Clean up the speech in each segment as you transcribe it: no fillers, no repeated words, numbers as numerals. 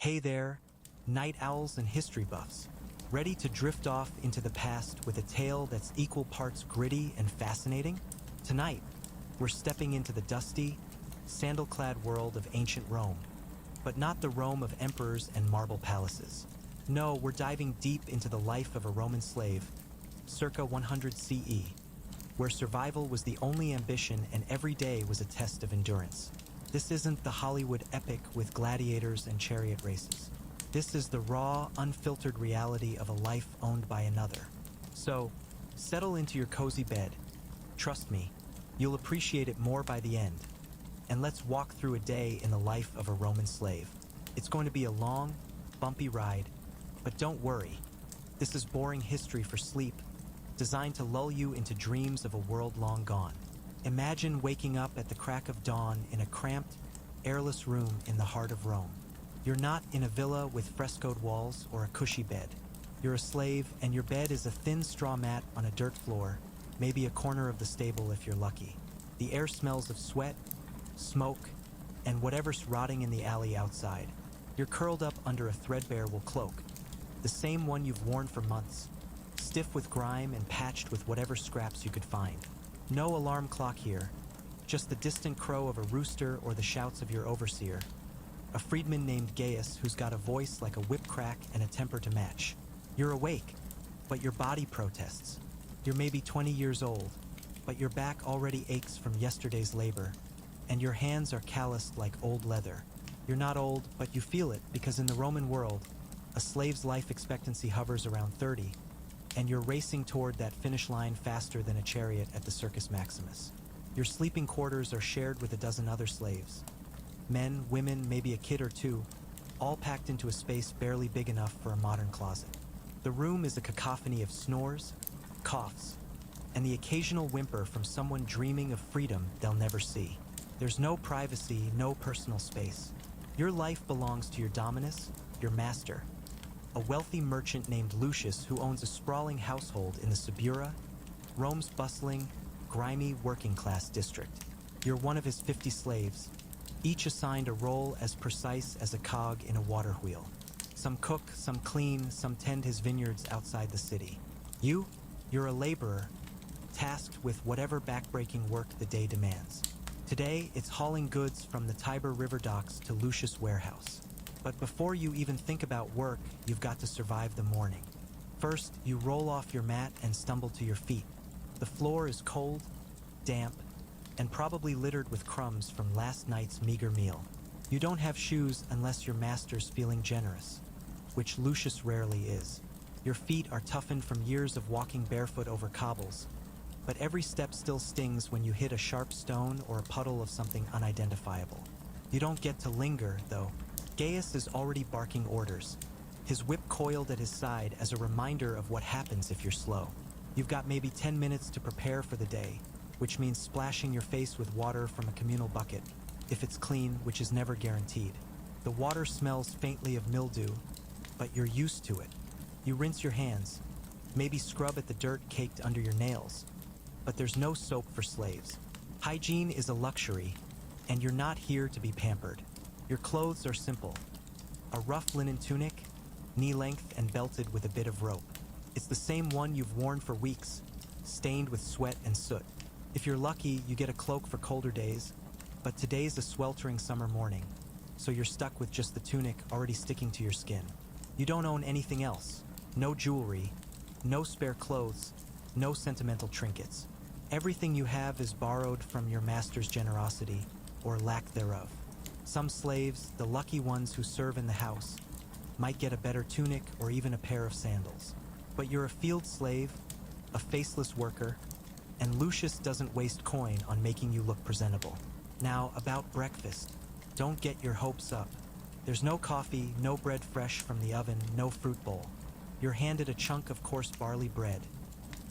Hey there, night owls and history buffs, ready to drift off into the past with a tale that's equal parts gritty and fascinating? Tonight, we're stepping into the dusty, sandal-clad world of ancient Rome, but not the Rome of emperors and marble palaces. No, we're diving deep into the life of a Roman slave, circa 100 CE, where survival was the only ambition and every day was a test of endurance. This isn't the Hollywood epic with gladiators and chariot races. This is the raw, unfiltered reality of a life owned by another. So, settle into your cozy bed. Trust me, you'll appreciate it more by the end. And let's walk through a day in the life of a Roman slave. It's going to be a long, bumpy ride, but don't worry. This is boring history for sleep, designed to lull you into dreams of a world long gone. Imagine waking up at the crack of dawn in a cramped, airless room in the heart of Rome. You're not in a villa with frescoed walls or a cushy bed. You're a slave, and your bed is a thin straw mat on a dirt floor, maybe a corner of the stable if you're lucky. The air smells of sweat, smoke, and whatever's rotting in the alley outside. You're curled up under a threadbare wool cloak, the same one you've worn for months, stiff with grime and patched with whatever scraps you could find. No alarm clock here, just the distant crow of a rooster or the shouts of your overseer, a freedman named Gaius who's got a voice like a whip crack and a temper to match. You're awake, but your body protests. You're maybe 20 years old, but your back already aches from yesterday's labor, and your hands are calloused like old leather. You're not old, but you feel it because in the Roman world, a slave's life expectancy hovers around 30, and you're racing toward that finish line faster than a chariot at the Circus Maximus. Your sleeping quarters are shared with a dozen other slaves. Men, women, maybe a kid or two, all packed into a space barely big enough for a modern closet. The room is a cacophony of snores, coughs, and the occasional whimper from someone dreaming of freedom they'll never see. There's no privacy, no personal space. Your life belongs to your dominus, your master, a wealthy merchant named Lucius who owns a sprawling household in the Suburra, Rome's bustling, grimy working-class district. You're one of his 50 slaves, each assigned a role as precise as a cog in a water wheel. Some cook, some clean, some tend his vineyards outside the city. You're a laborer, tasked with whatever backbreaking work the day demands. Today, it's hauling goods from the Tiber River docks to Lucius' warehouse. But before you even think about work, you've got to survive the morning. First, you roll off your mat and stumble to your feet. The floor is cold, damp, and probably littered with crumbs from last night's meager meal. You don't have shoes unless your master's feeling generous, which Lucius rarely is. Your feet are toughened from years of walking barefoot over cobbles, but every step still stings when you hit a sharp stone or a puddle of something unidentifiable. You don't get to linger, though. Gaius is already barking orders, his whip coiled at his side as a reminder of what happens if you're slow. You've got maybe 10 minutes to prepare for the day, which means splashing your face with water from a communal bucket, if it's clean, which is never guaranteed. The water smells faintly of mildew, but you're used to it. You rinse your hands, maybe scrub at the dirt caked under your nails, but there's no soap for slaves. Hygiene is a luxury, and you're not here to be pampered. Your clothes are simple. A rough linen tunic, knee-length and belted with a bit of rope. It's the same one you've worn for weeks, stained with sweat and soot. If you're lucky, you get a cloak for colder days, but today's a sweltering summer morning, so you're stuck with just the tunic already sticking to your skin. You don't own anything else. No jewelry, no spare clothes, no sentimental trinkets. Everything you have is borrowed from your master's generosity, or lack thereof. Some slaves, the lucky ones who serve in the house, might get a better tunic or even a pair of sandals. But you're a field slave, a faceless worker, and Lucius doesn't waste coin on making you look presentable. Now, about breakfast. Don't get your hopes up. There's no coffee, no bread fresh from the oven, no fruit bowl. You're handed a chunk of coarse barley bread,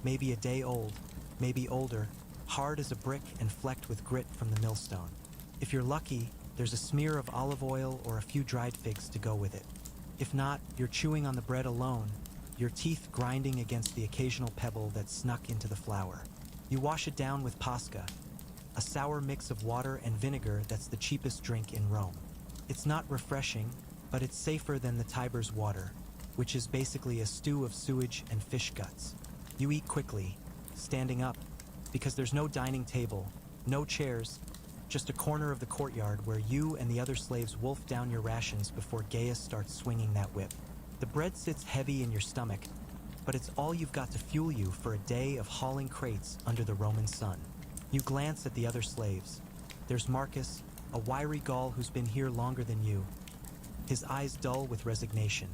maybe a day old, maybe older, hard as a brick and flecked with grit from the millstone. If you're lucky, there's a smear of olive oil or a few dried figs to go with it. If not, you're chewing on the bread alone, your teeth grinding against the occasional pebble that snuck into the flour. You wash it down with pasca, a sour mix of water and vinegar that's the cheapest drink in Rome. It's not refreshing, but it's safer than the Tiber's water, which is basically a stew of sewage and fish guts. You eat quickly, standing up, because there's no dining table, no chairs, just a corner of the courtyard where you and the other slaves wolf down your rations before Gaius starts swinging that whip. The bread sits heavy in your stomach, but it's all you've got to fuel you for a day of hauling crates under the Roman sun. You glance at the other slaves. There's Marcus, a wiry Gaul who's been here longer than you, his eyes dull with resignation,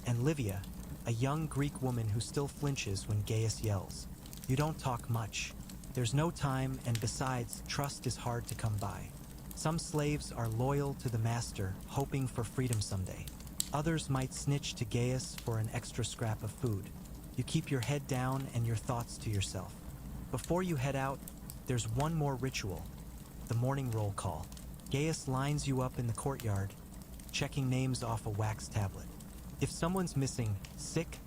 and Livia, a young Greek woman who still flinches when Gaius yells. You don't talk much. There's no time, and besides, trust is hard to come by. Some slaves are loyal to the master, hoping for freedom someday. Others might snitch to Gaius for an extra scrap of food. You keep your head down and your thoughts to yourself. Before you head out, there's one more ritual, the morning roll call. Gaius lines you up in the courtyard, checking names off a wax tablet. If someone's missing, sick,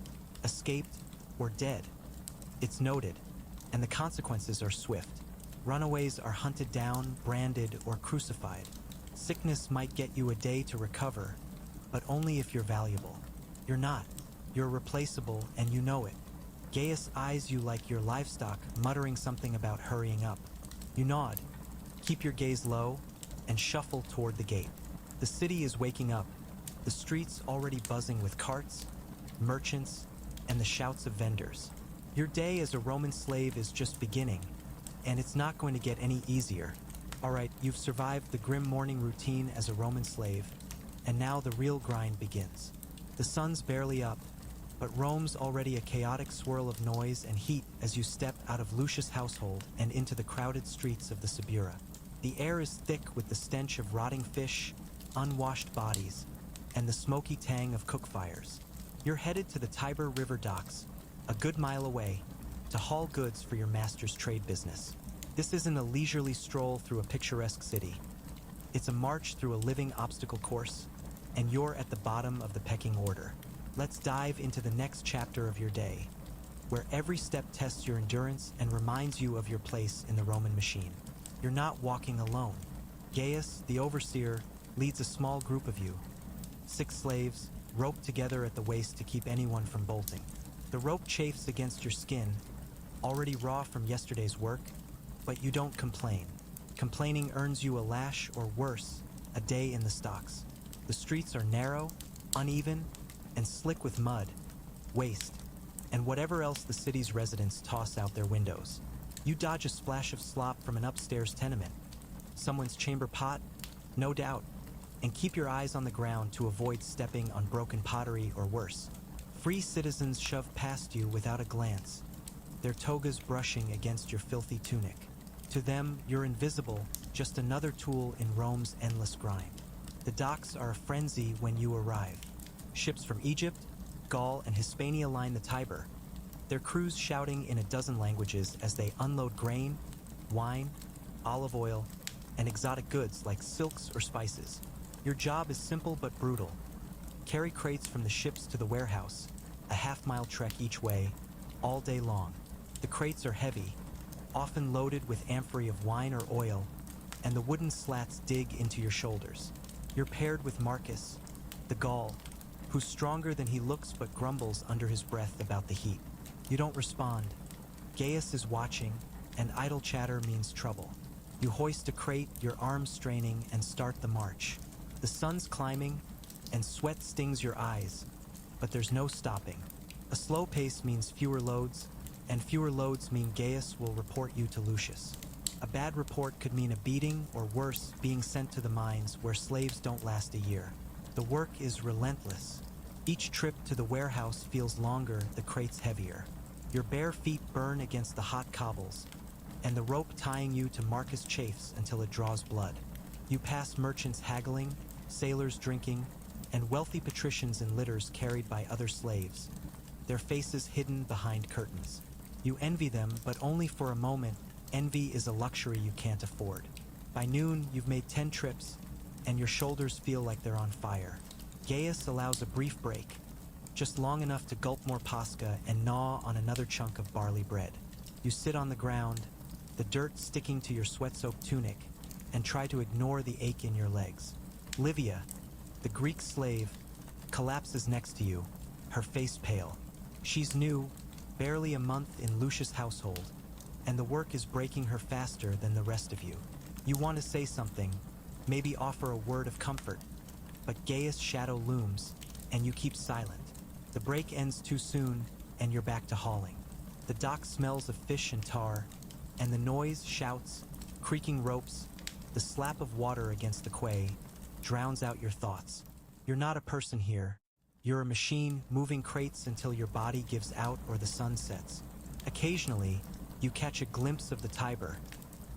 escaped, or dead, it's noted, and the consequences are swift. Runaways are hunted down, branded, or crucified. Sickness might get you a day to recover, but only if you're valuable. You're not. You're replaceable, and you know it. Gaius eyes you like your livestock, muttering something about hurrying up. You nod, keep your gaze low, and shuffle toward the gate. The city is waking up, the streets already buzzing with carts, merchants, and the shouts of vendors. Your day as a Roman slave is just beginning, and it's not going to get any easier. All right, you've survived the grim morning routine as a Roman slave, and now the real grind begins. The sun's barely up, but Rome's already a chaotic swirl of noise and heat as you step out of Lucius' household and into the crowded streets of the Subura. The air is thick with the stench of rotting fish, unwashed bodies, and the smoky tang of cook fires. You're headed to the Tiber River docks, a good mile away, to haul goods for your master's trade business. This isn't a leisurely stroll through a picturesque city. It's a march through a living obstacle course, and you're at the bottom of the pecking order. Let's dive into the next chapter of your day, where every step tests your endurance and reminds you of your place in the Roman machine. You're not walking alone. Gaius, the overseer, leads a small group of you, 6 slaves, roped together at the waist to keep anyone from bolting. The rope chafes against your skin, already raw from yesterday's work, but you don't complain. Complaining earns you a lash or worse, a day in the stocks. The streets are narrow, uneven, and slick with mud, waste, and whatever else the city's residents toss out their windows. You dodge a splash of slop from an upstairs tenement, someone's chamber pot, no doubt, and keep your eyes on the ground to avoid stepping on broken pottery or worse. Free citizens shove past you without a glance, their togas brushing against your filthy tunic. To them, you're invisible, just another tool in Rome's endless grind. The docks are a frenzy when you arrive. Ships from Egypt, Gaul, and Hispania line the Tiber, their crews shouting in a dozen languages as they unload grain, wine, olive oil, and exotic goods like silks or spices. Your job is simple but brutal. Carry crates from the ships to the warehouse, a half-mile trek each way, all day long. The crates are heavy, often loaded with amphorae of wine or oil, and the wooden slats dig into your shoulders. You're paired with Marcus, the Gaul, who's stronger than he looks but grumbles under his breath about the heat. You don't respond. Gaius is watching, and idle chatter means trouble. You hoist a crate, your arms straining, and start the march. The sun's climbing, and sweat stings your eyes, but there's no stopping. A slow pace means fewer loads, and fewer loads mean Gaius will report you to Lucius. A bad report could mean a beating, or worse, being sent to the mines where slaves don't last a year. The work is relentless. Each trip to the warehouse feels longer, the crates heavier. Your bare feet burn against the hot cobbles, and the rope tying you to Marcus chafes until it draws blood. You pass merchants haggling, sailors drinking, and wealthy patricians in litters carried by other slaves, their faces hidden behind curtains. You envy them, but only for a moment. Envy is a luxury you can't afford. By noon, you've made 10 trips, and your shoulders feel like they're on fire. Gaius allows a brief break, just long enough to gulp more pasca and gnaw on another chunk of barley bread. You sit on the ground, the dirt sticking to your sweat-soaked tunic, and try to ignore the ache in your legs. Livia, The Greek slave collapses next to you, her face pale. She's new, barely a month in Lucius' household, and the work is breaking her faster than the rest of you. You want to say something, maybe offer a word of comfort, but Gaius' shadow looms, and you keep silent. The break ends too soon, and you're back to hauling. The dock smells of fish and tar, and the noise, shouts, creaking ropes, the slap of water against the quay drowns out your thoughts. You're not a person here. You're a machine moving crates until your body gives out or the sun sets. Occasionally, you catch a glimpse of the Tiber,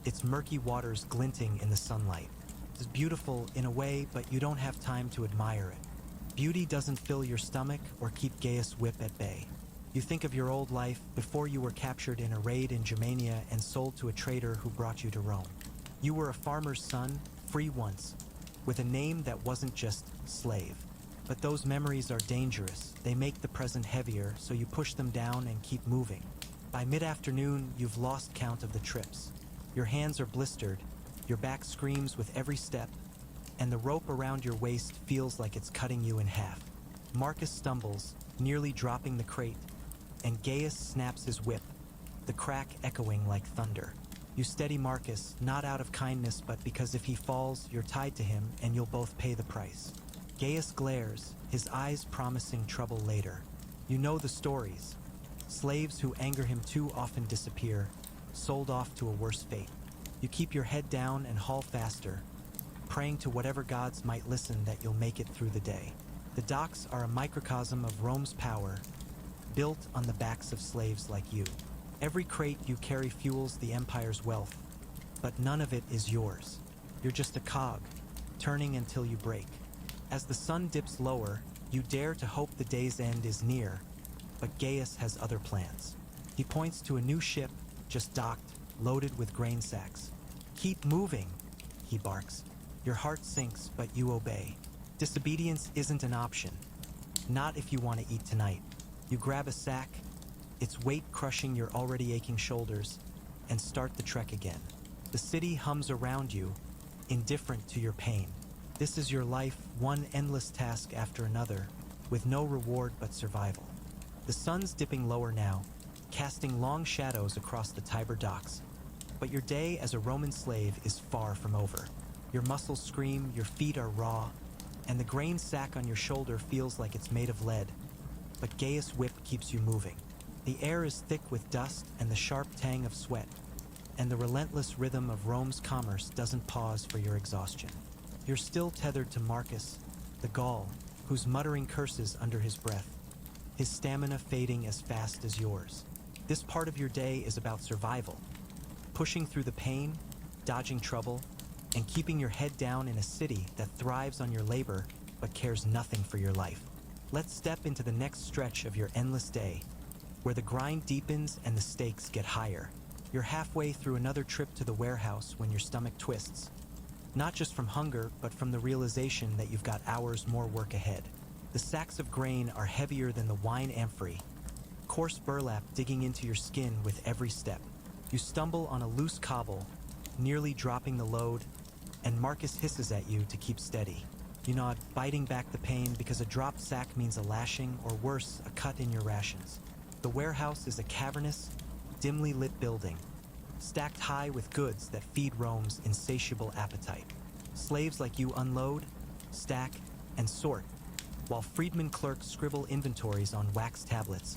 its murky waters glinting in the sunlight. It's beautiful in a way, but you don't have time to admire it. Beauty doesn't fill your stomach or keep Gaius' whip at bay. You think of your old life before you were captured in a raid in Germania and sold to a trader who brought you to Rome. You were a farmer's son, free once, with a name that wasn't just slave. But those memories are dangerous. They make the present heavier, so you push them down and keep moving. By mid-afternoon, you've lost count of the trips. Your hands are blistered, your back screams with every step, and the rope around your waist feels like it's cutting you in half. Marcus stumbles, nearly dropping the crate, and Gaius snaps his whip, the crack echoing like thunder. You steady Marcus, not out of kindness, but because if he falls, you're tied to him and you'll both pay the price. Gaius glares, his eyes promising trouble later. You know the stories. Slaves who anger him too often disappear, sold off to a worse fate. You keep your head down and haul faster, praying to whatever gods might listen that you'll make it through the day. The docks are a microcosm of Rome's power, built on the backs of slaves like you. Every crate you carry fuels the empire's wealth, but none of it is yours. You're just a cog, turning until you break. As the sun dips lower, you dare to hope the day's end is near, but Gaius has other plans. He points to a new ship, just docked, loaded with grain sacks. "Keep moving," he barks. Your heart sinks, but you obey. Disobedience isn't an option. Not if you want to eat tonight. You grab a sack, its weight crushing your already aching shoulders, and start the trek again. The city hums around you, indifferent to your pain. This is your life, one endless task after another, with no reward but survival. The sun's dipping lower now, casting long shadows across the Tiber docks. But your day as a Roman slave is far from over. Your muscles scream, your feet are raw, and the grain sack on your shoulder feels like it's made of lead. But Gaius' whip keeps you moving. The air is thick with dust and the sharp tang of sweat, and the relentless rhythm of Rome's commerce doesn't pause for your exhaustion. You're still tethered to Marcus, the Gaul, who's muttering curses under his breath, his stamina fading as fast as yours. This part of your day is about survival, pushing through the pain, dodging trouble, and keeping your head down in a city that thrives on your labor but cares nothing for your life. Let's step into the next stretch of your endless day, where the grind deepens and the stakes get higher. You're halfway through another trip to the warehouse when your stomach twists, not just from hunger, but from the realization that you've got hours more work ahead. The sacks of grain are heavier than the wine amphory, coarse burlap digging into your skin with every step. You stumble on a loose cobble, nearly dropping the load, and Marcus hisses at you to keep steady. You nod, biting back the pain because a dropped sack means a lashing, or worse, a cut in your rations. The warehouse is a cavernous, dimly lit building, stacked high with goods that feed Rome's insatiable appetite. Slaves like you unload, stack, and sort, while freedmen clerks scribble inventories on wax tablets,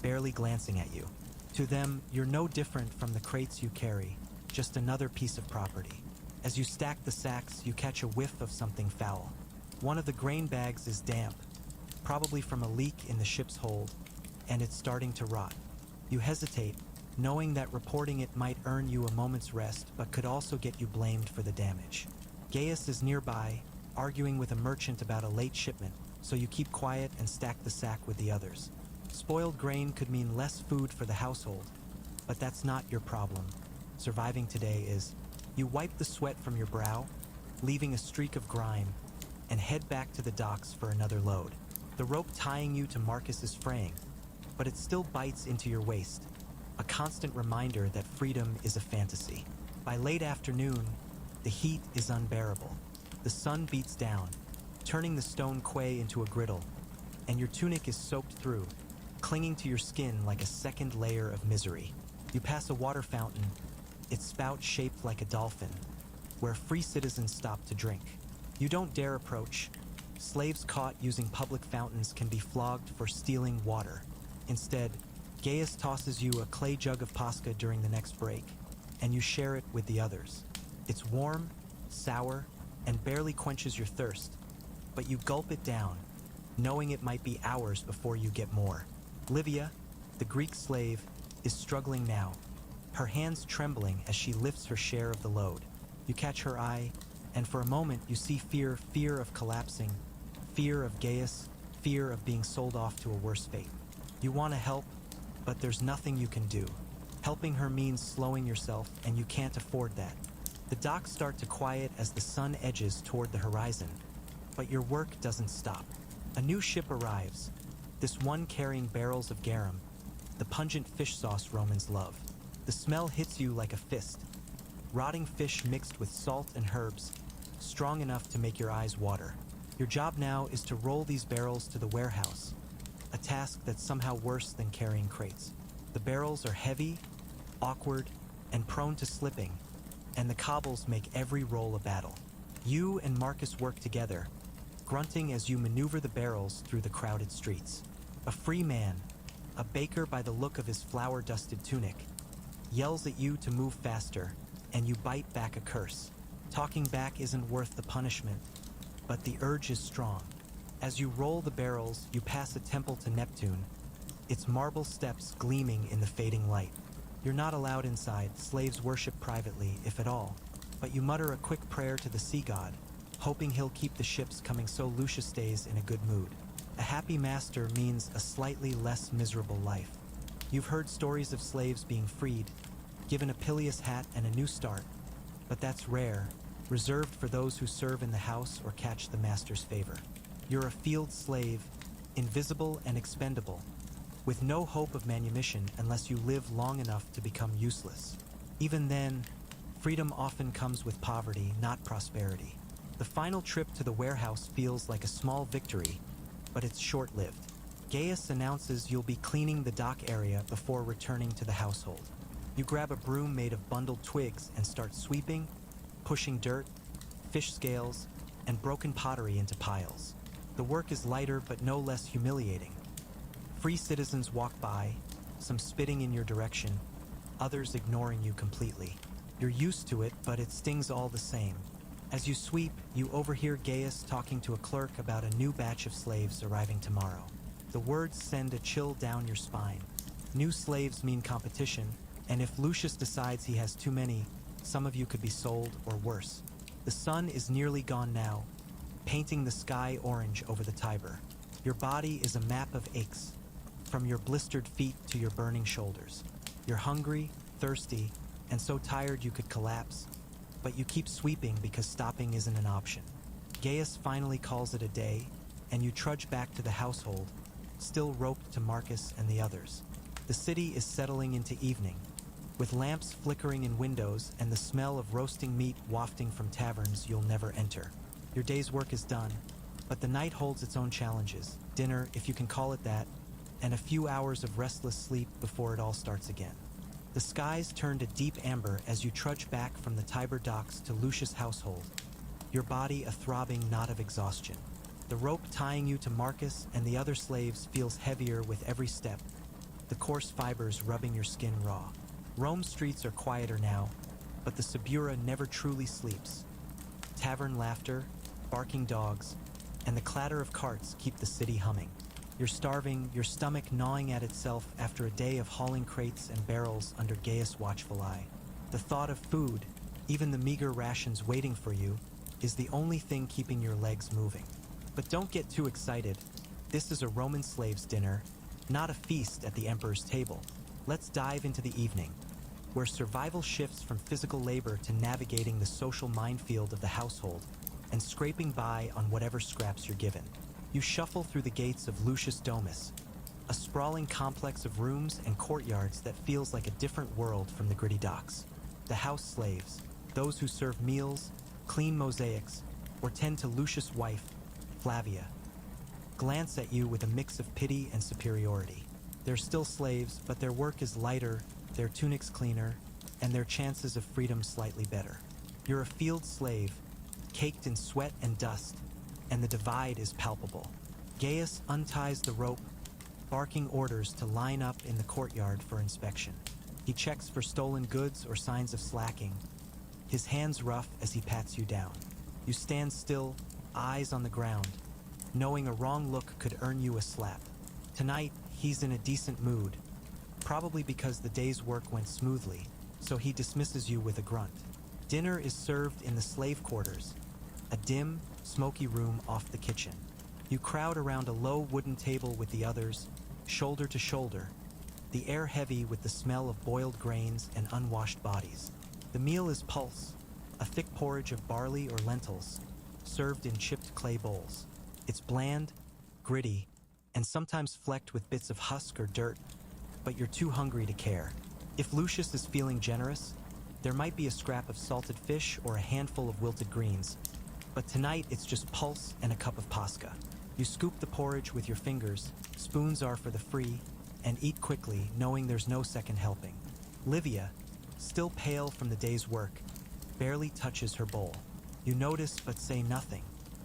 barely glancing at you. To them, you're no different from the crates you carry, just another piece of property. As you stack the sacks, you catch a whiff of something foul. One of the grain bags is damp, probably from a leak in the ship's hold, and it's starting to rot. You hesitate, knowing that reporting it might earn you a moment's rest, but could also get you blamed for the damage. Gaius is nearby, arguing with a merchant about a late shipment, so you keep quiet and stack the sack with the others. Spoiled grain could mean less food for the household, but that's not your problem. Surviving today is. You wipe the sweat from your brow, leaving a streak of grime, and head back to the docks for another load. The rope tying you to Marcus is fraying, but it still bites into your waist, a constant reminder that freedom is a fantasy. By late afternoon, the heat is unbearable. The sun beats down, turning the stone quay into a griddle, and your tunic is soaked through, clinging to your skin like a second layer of misery. You pass a water fountain, its spout shaped like a dolphin, where free citizens stop to drink. You don't dare approach. Slaves caught using public fountains can be flogged for stealing water. Instead, Gaius tosses you a clay jug of pasca during the next break, and you share it with the others. It's warm, sour, and barely quenches your thirst, but you gulp it down, knowing it might be hours before you get more. Livia, the Greek slave, is struggling now, her hands trembling as she lifts her share of the load. You catch her eye, and for a moment you see fear of collapsing, fear of Gaius, fear of being sold off to a worse fate. You want to help, but there's nothing you can do. Helping her means slowing yourself, and you can't afford that. The docks start to quiet as the sun edges toward the horizon, but your work doesn't stop. A new ship arrives, this one carrying barrels of garum, the pungent fish sauce Romans love. The smell hits you like a fist. Rotting fish mixed with salt and herbs, strong enough to make your eyes water. Your job now is to roll these barrels to the warehouse, a task that's somehow worse than carrying crates. The barrels are heavy, awkward, and prone to slipping, and the cobbles make every roll a battle. You and Marcus work together, grunting as you maneuver the barrels through the crowded streets. A free man, a baker by the look of his flour-dusted tunic, yells at you to move faster, and you bite back a curse. Talking back isn't worth the punishment, but the urge is strong. As you roll the barrels, you pass a temple to Neptune, its marble steps gleaming in the fading light. You're not allowed inside, slaves worship privately, if at all, but you mutter a quick prayer to the sea god, hoping he'll keep the ships coming so Lucius stays in a good mood. A happy master means a slightly less miserable life. You've heard stories of slaves being freed, given a Peleus hat and a new start, but that's rare, reserved for those who serve in the house or catch the master's favor. You're a field slave, invisible and expendable, with no hope of manumission unless you live long enough to become useless. Even then, freedom often comes with poverty, not prosperity. The final trip to the warehouse feels like a small victory, but it's short-lived. Gaius announces you'll be cleaning the dock area before returning to the household. You grab a broom made of bundled twigs and start sweeping, pushing dirt, fish scales, and broken pottery into piles. The work is lighter but no less humiliating. Free citizens walk by, some spitting in your direction, others ignoring you completely. You're used to it, but it stings all the same. As you sweep, you overhear Gaius talking to a clerk about a new batch of slaves arriving tomorrow. The words send a chill down your spine. New slaves mean competition, and if Lucius decides he has too many, some of you could be sold or worse. The sun is nearly gone now, painting the sky orange over the Tiber. Your body is a map of aches, from your blistered feet to your burning shoulders. You're hungry, thirsty, and so tired you could collapse, but you keep sweeping because stopping isn't an option. Gaius finally calls it a day, and you trudge back to the household, still roped to Marcus and the others. The city is settling into evening, with lamps flickering in windows and the smell of roasting meat wafting from taverns you'll never enter. Your day's work is done, but the night holds its own challenges. Dinner, if you can call it that, and a few hours of restless sleep before it all starts again. The skies turn to deep amber as you trudge back from the Tiber docks to Lucius' household, your body a throbbing knot of exhaustion. The rope tying you to Marcus and the other slaves feels heavier with every step, the coarse fibers rubbing your skin raw. Rome's streets are quieter now, but the Subura never truly sleeps. Tavern laughter, barking dogs, and the clatter of carts keep the city humming. You're starving, your stomach gnawing at itself after a day of hauling crates and barrels under Gaius' watchful eye. The thought of food, even the meager rations waiting for you, is the only thing keeping your legs moving. But don't get too excited. This is a Roman slave's dinner, not a feast at the emperor's table. Let's dive into the evening, where survival shifts from physical labor to navigating the social minefield of the household and scraping by on whatever scraps you're given. You shuffle through the gates of Lucius Domus, a sprawling complex of rooms and courtyards that feels like a different world from the gritty docks. The house slaves, those who serve meals, clean mosaics, or tend to Lucius' wife, Flavia, glance at you with a mix of pity and superiority. They're still slaves, but their work is lighter, their tunics cleaner, and their chances of freedom slightly better. You're a field slave, caked in sweat and dust, and the divide is palpable. Gaius unties the rope, barking orders to line up in the courtyard for inspection. He checks for stolen goods or signs of slacking, his hands rough as he pats you down. You stand still, eyes on the ground, knowing a wrong look could earn you a slap. Tonight, he's in a decent mood, probably because the day's work went smoothly, so he dismisses you with a grunt. Dinner is served in the slave quarters, a dim, smoky room off the kitchen. You crowd around a low wooden table with the others, shoulder to shoulder, the air heavy with the smell of boiled grains and unwashed bodies. The meal is pulse, a thick porridge of barley or lentils, served in chipped clay bowls. It's bland, gritty, and sometimes flecked with bits of husk or dirt, but you're too hungry to care. If Lucius is feeling generous, there might be a scrap of salted fish or a handful of wilted greens, but tonight it's just pulse and a cup of pasca. You scoop the porridge with your fingers, spoons are for the free, and eat quickly, knowing there's no second helping. Livia, still pale from the day's work, barely touches her bowl. You notice but say nothing.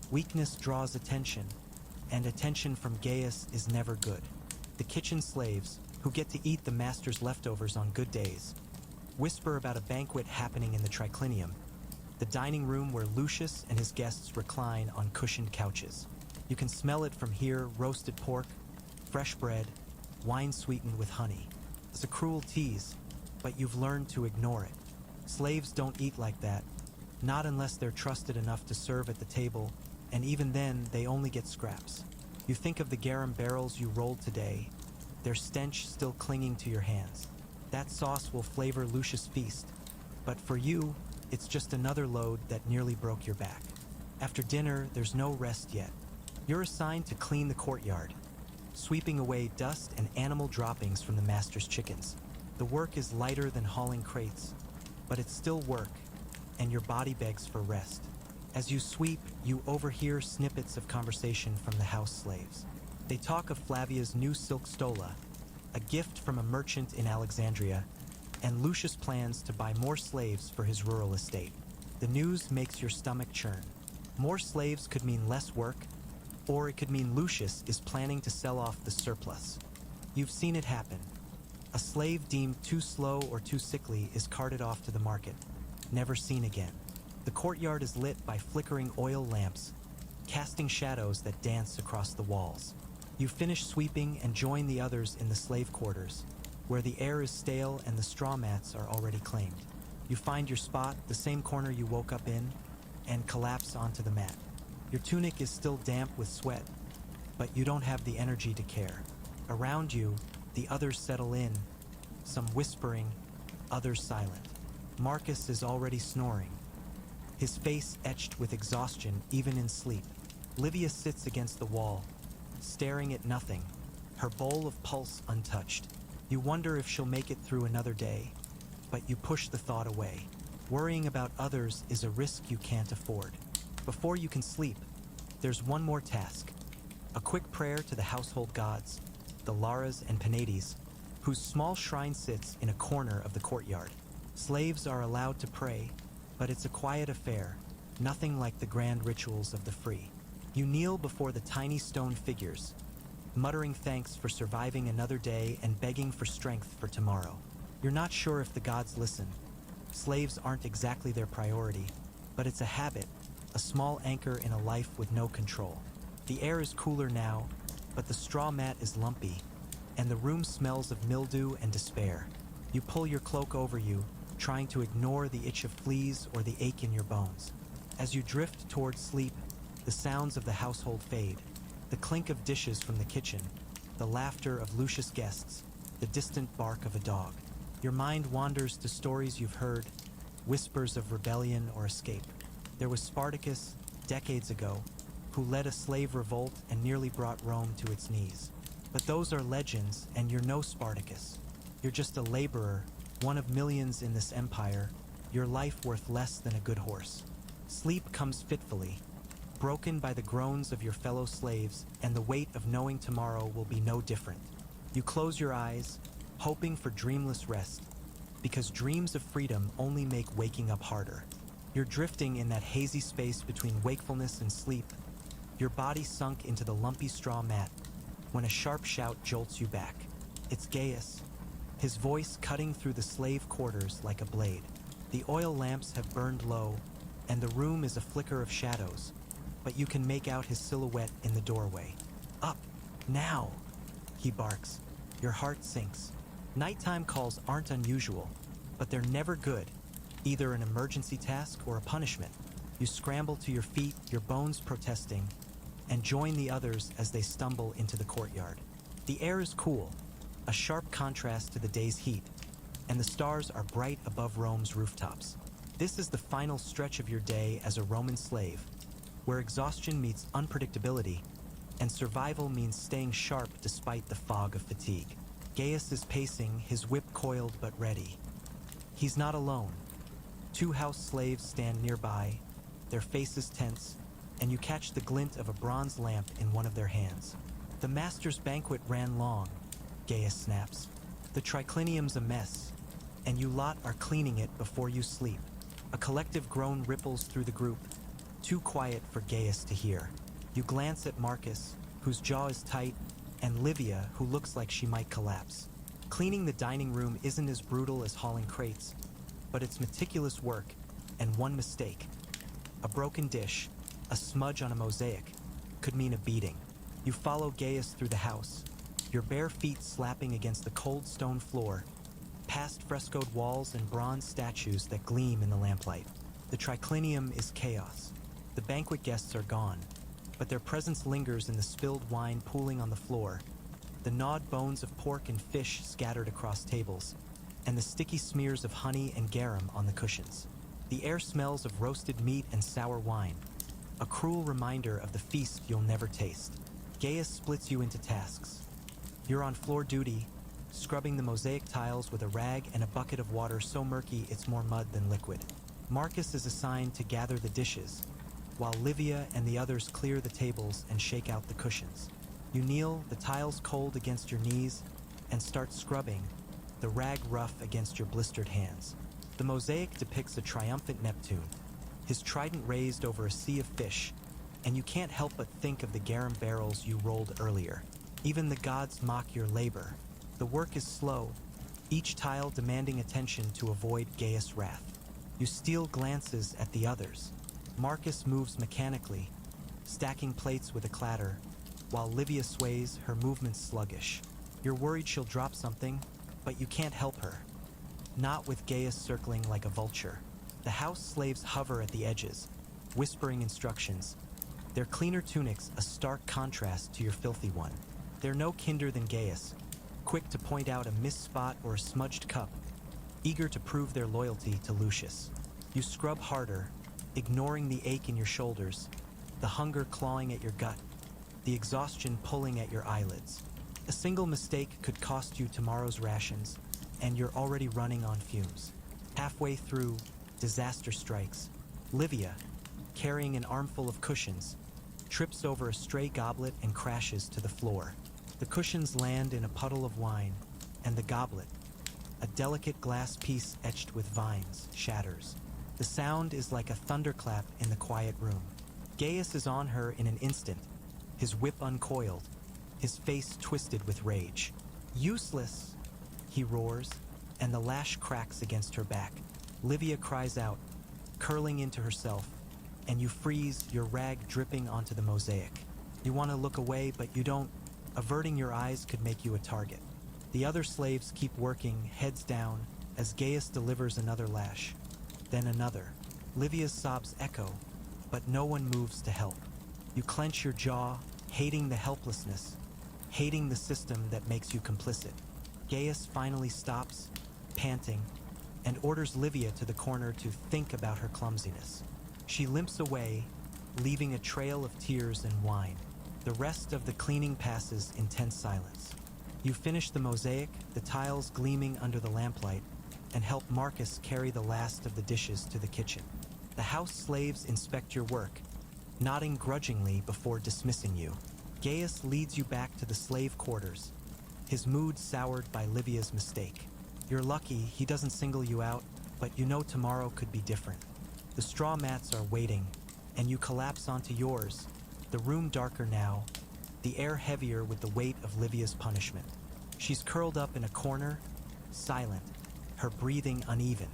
Weakness draws attention, and attention from Gaius is never good. The kitchen slaves, who get to eat the master's leftovers on good days, whisper about a banquet happening in the triclinium, the dining room where Lucius and his guests recline on cushioned couches. You can smell it from here: roasted pork, fresh bread, wine sweetened with honey. It's a cruel tease, but you've learned to ignore it. Slaves don't eat like that, not unless they're trusted enough to serve at the table, and even then, they only get scraps. You think of the garum barrels you rolled today, their stench still clinging to your hands. That sauce will flavor Lucius' feast, but for you, it's just another load that nearly broke your back. After dinner, there's no rest yet. You're assigned to clean the courtyard, sweeping away dust and animal droppings from the master's chickens. The work is lighter than hauling crates, but it's still work, and your body begs for rest. As you sweep, you overhear snippets of conversation from the house slaves. They talk of Flavia's new silk stola, a gift from a merchant in Alexandria, and Lucius' plans to buy more slaves for his rural estate. The news makes your stomach churn. More slaves could mean less work, or it could mean Lucius is planning to sell off the surplus. You've seen it happen. A slave deemed too slow or too sickly is carted off to the market, never seen again. The courtyard is lit by flickering oil lamps, casting shadows that dance across the walls. You finish sweeping and join the others in the slave quarters, where the air is stale and the straw mats are already claimed. You find your spot, the same corner you woke up in, and collapse onto the mat. Your tunic is still damp with sweat, but you don't have the energy to care. Around you, the others settle in, some whispering, others silent. Marcus is already snoring, his face etched with exhaustion even in sleep. Livia sits against the wall, staring at nothing, her bowl of pulse untouched. You wonder if she'll make it through another day, but you push the thought away. Worrying about others is a risk you can't afford. Before you can sleep, there's one more task. A quick prayer to the household gods, the Laras and Penates, whose small shrine sits in a corner of the courtyard. Slaves are allowed to pray, but it's a quiet affair, nothing like the grand rituals of the free. You kneel before the tiny stone figures, muttering thanks for surviving another day and begging for strength for tomorrow. You're not sure if the gods listen. Slaves aren't exactly their priority, but it's a habit, a small anchor in a life with no control. The air is cooler now, but the straw mat is lumpy, and the room smells of mildew and despair. You pull your cloak over you, trying to ignore the itch of fleas or the ache in your bones. As you drift towards sleep, the sounds of the household fade. The clink of dishes from the kitchen, the laughter of Lucius' guests, the distant bark of a dog. Your mind wanders to stories you've heard, whispers of rebellion or escape. There was Spartacus, decades ago, who led a slave revolt and nearly brought Rome to its knees. But those are legends, and you're no Spartacus. You're just a laborer, one of millions in this empire, your life worth less than a good horse. Sleep comes fitfully, broken by the groans of your fellow slaves and the weight of knowing tomorrow will be no different. You close your eyes, hoping for dreamless rest, because dreams of freedom only make waking up harder. You're drifting in that hazy space between wakefulness and sleep, your body sunk into the lumpy straw mat, when a sharp shout jolts you back. It's Gaius, his voice cutting through the slave quarters like a blade. The oil lamps have burned low, and the room is a flicker of shadows, but you can make out his silhouette in the doorway. Up, now, he barks. Your heart sinks. Nighttime calls aren't unusual, but they're never good, either an emergency task or a punishment. You scramble to your feet, your bones protesting, and join the others as they stumble into the courtyard. The air is cool, a sharp contrast to the day's heat, and the stars are bright above Rome's rooftops. This is the final stretch of your day as a Roman slave, where exhaustion meets unpredictability, and survival means staying sharp despite the fog of fatigue. Gaius is pacing, his whip coiled but ready. He's not alone. 2 house slaves stand nearby, their faces tense, and you catch the glint of a bronze lamp in one of their hands. The master's banquet ran long, Gaius snaps. The triclinium's a mess, and you lot are cleaning it before you sleep. A collective groan ripples through the group, too quiet for Gaius to hear. You glance at Marcus, whose jaw is tight, and Livia, who looks like she might collapse. Cleaning the dining room isn't as brutal as hauling crates, but it's meticulous work, and one mistake, a broken dish, a smudge on a mosaic, could mean a beating. You follow Gaius through the house, your bare feet slapping against the cold stone floor, past frescoed walls and bronze statues that gleam in the lamplight. The triclinium is chaos. The banquet guests are gone, but their presence lingers in the spilled wine pooling on the floor, the gnawed bones of pork and fish scattered across tables, and the sticky smears of honey and garum on the cushions. The air smells of roasted meat and sour wine, a cruel reminder of the feast you'll never taste. Gaius splits you into tasks. You're on floor duty, scrubbing the mosaic tiles with a rag and a bucket of water so murky it's more mud than liquid. Marcus is assigned to gather the dishes, while Livia and the others clear the tables and shake out the cushions. You kneel, the tiles cold against your knees, and start scrubbing, the rag rough against your blistered hands. The mosaic depicts a triumphant Neptune, his trident raised over a sea of fish, and you can't help but think of the garum barrels you rolled earlier. Even the gods mock your labor. The work is slow, each tile demanding attention to avoid Gaius' wrath. You steal glances at the others. Marcus moves mechanically, stacking plates with a clatter, while Livia sways, her movements sluggish. You're worried she'll drop something, but you can't help her. Not with Gaius circling like a vulture. The house slaves hover at the edges, whispering instructions, their cleaner tunics a stark contrast to your filthy one. They're no kinder than Gaius, quick to point out a missed spot or a smudged cup, eager to prove their loyalty to Lucius. You scrub harder, ignoring the ache in your shoulders, the hunger clawing at your gut, the exhaustion pulling at your eyelids. A single mistake could cost you tomorrow's rations, and you're already running on fumes. Halfway through, disaster strikes. Livia, carrying an armful of cushions, trips over a stray goblet and crashes to the floor. The cushions land in a puddle of wine, and the goblet, a delicate glass piece etched with vines, shatters. The sound is like a thunderclap in the quiet room. Gaius is on her in an instant, his whip uncoiled, his face twisted with rage. "Useless!" he roars, and the lash cracks against her back. Livia cries out, curling into herself, and you freeze, your rag dripping onto the mosaic. You want to look away, but you don't. Averting your eyes could make you a target. The other slaves keep working, heads down, as Gaius delivers another lash. Then another. Livia's sobs echo, but no one moves to help. You clench your jaw, hating the helplessness, hating the system that makes you complicit. Gaius finally stops, panting, and orders Livia to the corner to think about her clumsiness. She limps away, leaving a trail of tears and wine. The rest of the cleaning passes in tense silence. You finish the mosaic, the tiles gleaming under the lamplight, and help Marcus carry the last of the dishes to the kitchen. The house slaves inspect your work, nodding grudgingly before dismissing you. Gaius leads you back to the slave quarters, his mood soured by Livia's mistake. You're lucky he doesn't single you out, but you know tomorrow could be different. The straw mats are waiting, and you collapse onto yours, the room darker now, the air heavier with the weight of Livia's punishment. She's curled up in a corner, silent, her breathing uneven.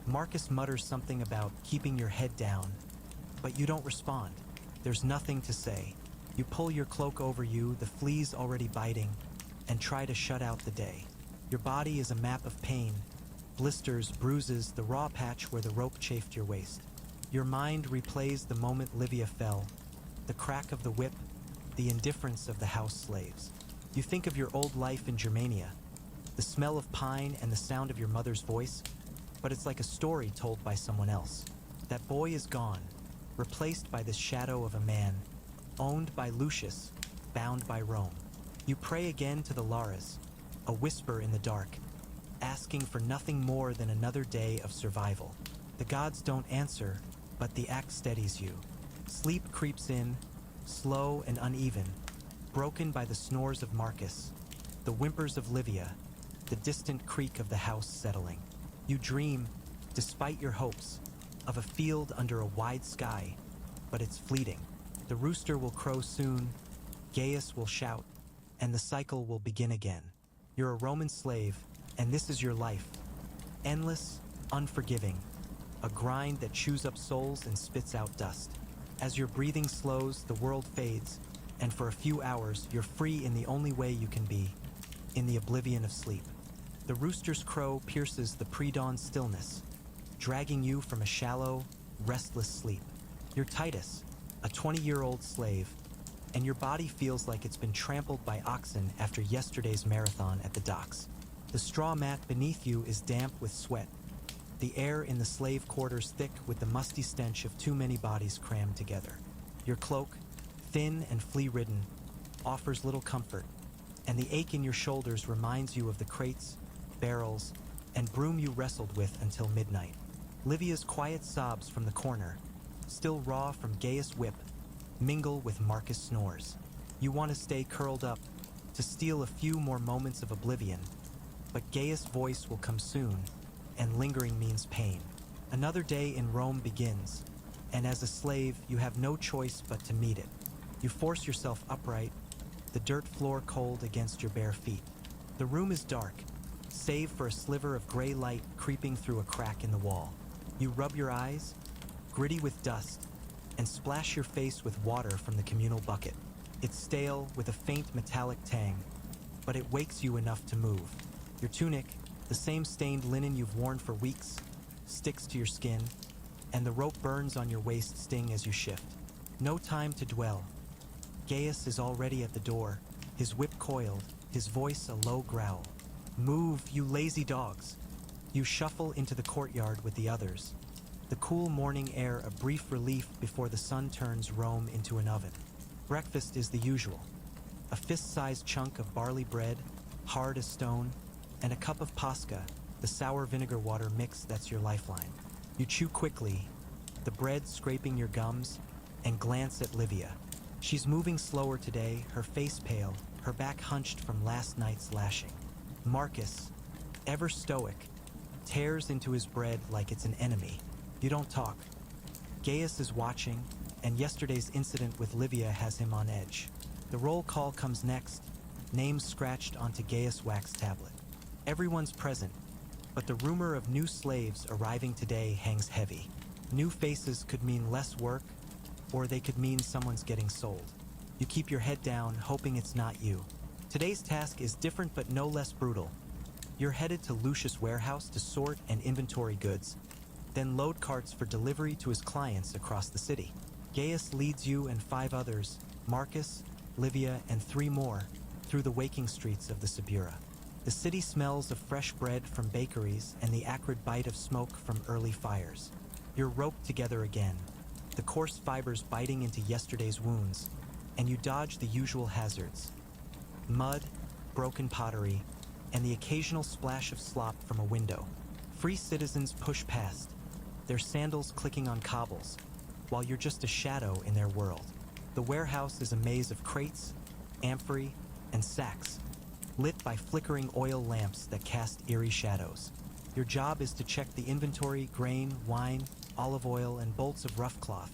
Marcus mutters something about keeping your head down, but you don't respond. There's nothing to say. You pull your cloak over you, the fleas already biting, and try to shut out the day. Your body is a map of pain, blisters, bruises, the raw patch where the rope chafed your waist. Your mind replays the moment Livia fell, the crack of the whip, the indifference of the house slaves. You think of your old life in Germania, the smell of pine and the sound of your mother's voice, but it's like a story told by someone else. That boy is gone, replaced by this shadow of a man, owned by Lucius, bound by Rome. You pray again to the Laras, a whisper in the dark, asking for nothing more than another day of survival. The gods don't answer, but the act steadies you. Sleep creeps in, slow and uneven, broken by the snores of Marcus, the whimpers of Livia, the distant creak of the house settling. You dream, despite your hopes, of a field under a wide sky, but it's fleeting. The rooster will crow soon, Gaius will shout, and the cycle will begin again. You're a Roman slave, and this is your life. Endless, unforgiving, a grind that chews up souls and spits out dust. As your breathing slows, the world fades, and for a few hours, you're free in the only way you can be, in the oblivion of sleep. The rooster's crow pierces the pre-dawn stillness, dragging you from a shallow, restless sleep. You're Titus, a 20-year-old slave, and your body feels like it's been trampled by oxen after yesterday's marathon at the docks. The straw mat beneath you is damp with sweat, the air in the slave quarters thick with the musty stench of too many bodies crammed together. Your cloak, thin and flea-ridden, offers little comfort, and the ache in your shoulders reminds you of the crates, barrels, and broom you wrestled with until midnight. Livia's quiet sobs from the corner, still raw from Gaius' whip, mingle with Marcus' snores. You want to stay curled up, to steal a few more moments of oblivion, but Gaius' voice will come soon, and lingering means pain. Another day in Rome begins, and as a slave, you have no choice but to meet it. You force yourself upright, the dirt floor cold against your bare feet. The room is dark, save for a sliver of gray light creeping through a crack in the wall. You rub your eyes, gritty with dust, and splash your face with water from the communal bucket. It's stale with a faint metallic tang, but it wakes you enough to move. Your tunic, the same stained linen you've worn for weeks, sticks to your skin, and the rope burns on your waist sting as you shift. No time to dwell. Gaius is already at the door, his whip coiled, his voice a low growl. Move, you lazy dogs. You shuffle into the courtyard with the others, the cool morning air a brief relief before the sun turns Rome into an oven. Breakfast is the usual. A fist-sized chunk of barley bread, hard as stone, and a cup of pasca, the sour vinegar water mix that's your lifeline. You chew quickly, the bread scraping your gums, and glance at Livia. She's moving slower today, her face pale, her back hunched from last night's lashing. Marcus, ever stoic, tears into his bread like it's an enemy. You don't talk. Gaius is watching, and yesterday's incident with Livia has him on edge. The roll call comes next, names scratched onto Gaius' wax tablet. Everyone's present, but the rumor of new slaves arriving today hangs heavy. New faces could mean less work, or they could mean someone's getting sold. You keep your head down, hoping it's not you. Today's task is different but no less brutal. You're headed to Lucius' warehouse to sort and inventory goods, then load carts for delivery to his clients across the city. Gaius leads you and 5 others, Marcus, Livia, and 3 more, through the waking streets of the Subura. The city smells of fresh bread from bakeries and the acrid bite of smoke from early fires. You're roped together again, the coarse fibers biting into yesterday's wounds, and you dodge the usual hazards. Mud, broken pottery, and the occasional splash of slop from a window. Free citizens push past, their sandals clicking on cobbles, while you're just a shadow in their world. The warehouse is a maze of crates, amphorae, and sacks, lit by flickering oil lamps that cast eerie shadows. Your job is to check the inventory, grain, wine, olive oil, and bolts of rough cloth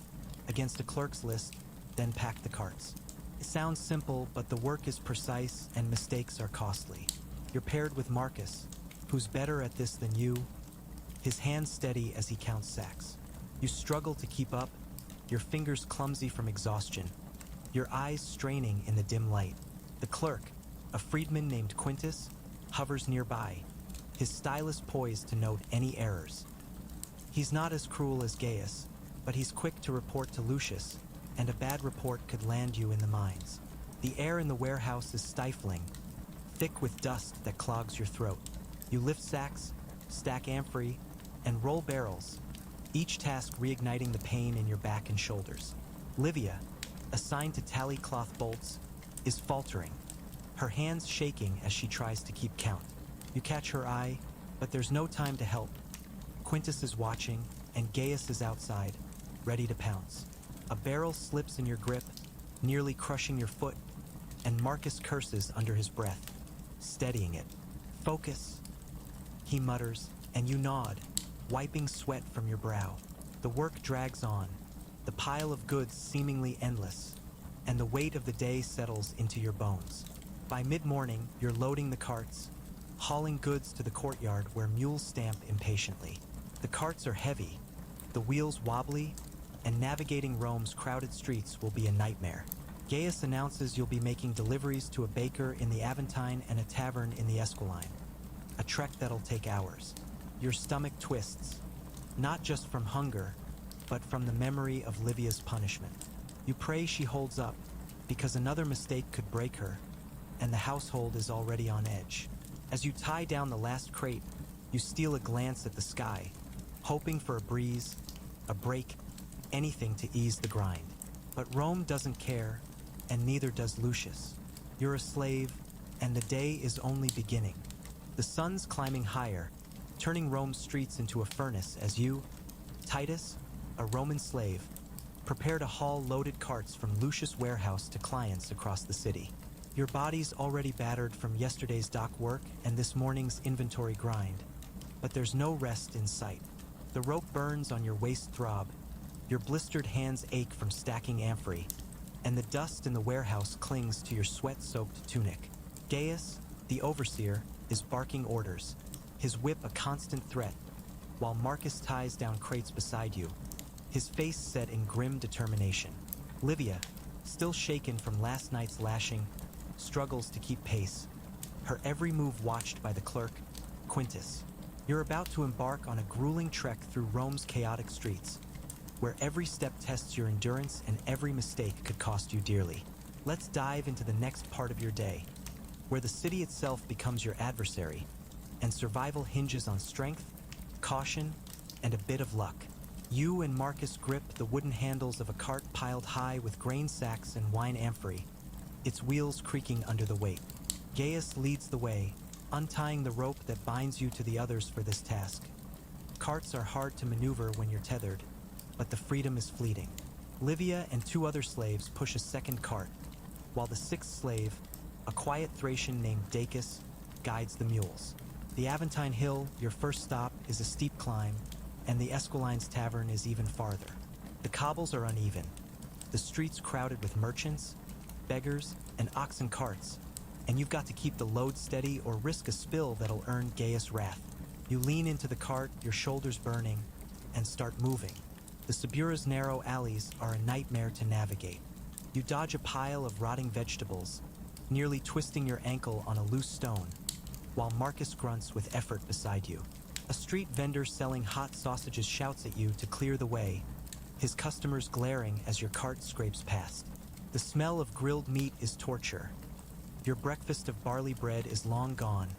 against a clerk's list, then pack the carts. It sounds simple, but the work is precise and mistakes are costly. You're paired with Marcus, who's better at this than you, his hands steady as he counts sacks. You struggle to keep up, your fingers clumsy from exhaustion, your eyes straining in the dim light. The clerk, a freedman named Titus, hovers nearby, his stylus poised to note any errors. He's not as cruel as Gaius, but he's quick to report to Lucius, and a bad report could land you in the mines. The air in the warehouse is stifling, thick with dust that clogs your throat. You lift sacks, stack amphorae, and roll barrels, each task reigniting the pain in your back and shoulders. Livia, assigned to tally cloth bolts, is faltering, her hands shaking as she tries to keep count. You catch her eye, but there's no time to help. Quintus is watching, and Gaius is outside, ready to pounce. A barrel slips in your grip, nearly crushing your foot, and Marcus curses under his breath, steadying it. Focus, he mutters, and you nod, wiping sweat from your brow. The work drags on, the pile of goods seemingly endless, and the weight of the day settles into your bones. By mid-morning, you're loading the carts, hauling goods to the courtyard where mules stamp impatiently. The carts are heavy, the wheels wobbly, and navigating Rome's crowded streets will be a nightmare. Gaius announces you'll be making deliveries to a baker in the Aventine and a tavern in the Esquiline, a trek that'll take hours. Your stomach twists, not just from hunger, but from the memory of Livia's punishment. You pray she holds up, because another mistake could break her, and the household is already on edge. As you tie down the last crate, you steal a glance at the sky, hoping for a breeze, a break, anything to ease the grind. But Rome doesn't care, and neither does Lucius. You're a slave, and the day is only beginning. The sun's climbing higher, turning Rome's streets into a furnace as you, Titus, a Roman slave, prepare to haul loaded carts from Lucius' warehouse to clients across the city. Your body's already battered from yesterday's dock work and this morning's inventory grind, but there's no rest in sight. The rope burns on your waist throb, your blistered hands ache from stacking amphorae, and the dust in the warehouse clings to your sweat-soaked tunic. Gaius, the overseer, is barking orders, his whip a constant threat, while Marcus ties down crates beside you, his face set in grim determination. Livia, still shaken from last night's lashing, struggles to keep pace, her every move watched by the clerk, Quintus. You're about to embark on a grueling trek through Rome's chaotic streets, where every step tests your endurance and every mistake could cost you dearly. Let's dive into the next part of your day, where the city itself becomes your adversary, and survival hinges on strength, caution, and a bit of luck. You and Marcus grip the wooden handles of a cart piled high with grain sacks and wine amphorae, its wheels creaking under the weight. Gaius leads the way, untying the rope that binds you to the others for this task. Carts are hard to maneuver when you're tethered, but the freedom is fleeting. Livia and two other slaves push a second cart, while the sixth slave, a quiet Thracian named Titus, guides the mules. The Aventine Hill, your first stop, is a steep climb, and the Esquiline's tavern is even farther. The cobbles are uneven, the streets crowded with merchants, beggars, and oxen carts, and you've got to keep the load steady or risk a spill that'll earn Gaius' wrath. You lean into the cart, your shoulders burning, and start moving. The Subura's narrow alleys are a nightmare to navigate. You dodge a pile of rotting vegetables, nearly twisting your ankle on a loose stone, while Marcus grunts with effort beside you. A street vendor selling hot sausages shouts at you to clear the way, his customers glaring as your cart scrapes past. The smell of grilled meat is torture. Your breakfast of barley bread is long gone,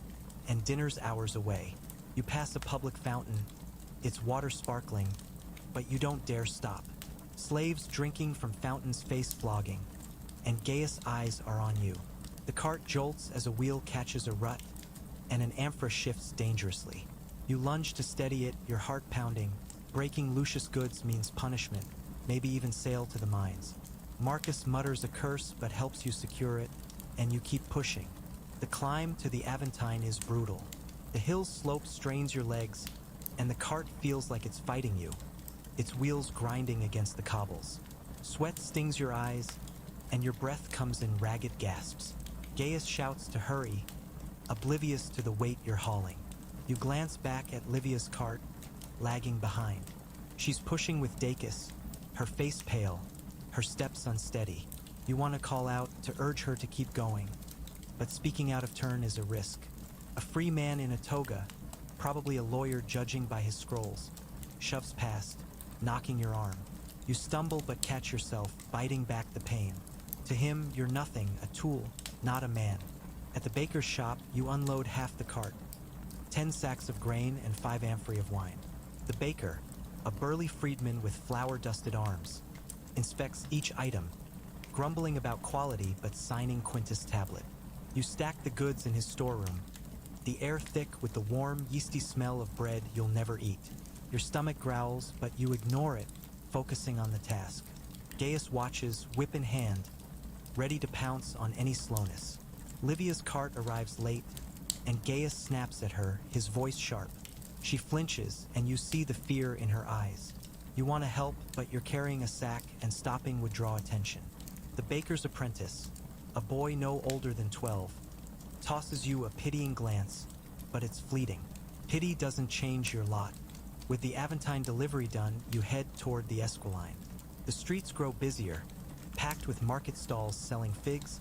and dinner's hours away. You pass a public fountain, its water sparkling, but you don't dare stop. Slaves drinking from fountains face flogging, and Gaius' eyes are on you. The cart jolts as a wheel catches a rut, and an amphora shifts dangerously. You lunge to steady it, your heart pounding. Breaking Lucius' goods means punishment, maybe even sail to the mines. Marcus mutters a curse but helps you secure it, and you keep pushing. The climb to the Aventine is brutal. The hill slope strains your legs, and the cart feels like it's fighting you, its wheels grinding against the cobbles. Sweat stings your eyes, and your breath comes in ragged gasps. Gaius shouts to hurry, oblivious to the weight you're hauling. You glance back at Livia's cart, lagging behind. She's pushing with Titus, her face pale, her steps unsteady. You want to call out to urge her to keep going, but speaking out of turn is a risk. A free man in a toga, probably a lawyer judging by his scrolls, shoves past, knocking your arm. You stumble but catch yourself, biting back the pain. To him, you're nothing, a tool, not a man. At the baker's shop, you unload half the cart, 10 sacks of grain and 5 amphorae of wine. The baker, a burly freedman with flour-dusted arms, inspects each item, grumbling about quality but signing Quintus' tablet. You stack the goods in his storeroom, the air thick with the warm, yeasty smell of bread you'll never eat. Your stomach growls, but you ignore it, focusing on the task. Gaius watches, whip in hand, ready to pounce on any slowness. Livia's cart arrives late, and Gaius snaps at her, his voice sharp. She flinches, and you see the fear in her eyes. You want to help, but you're carrying a sack, and stopping would draw attention. The baker's apprentice, a boy no older than 12, tosses you a pitying glance, but it's fleeting. Pity doesn't change your lot. With the Aventine delivery done, you head toward the Esquiline. The streets grow busier, packed with market stalls selling figs,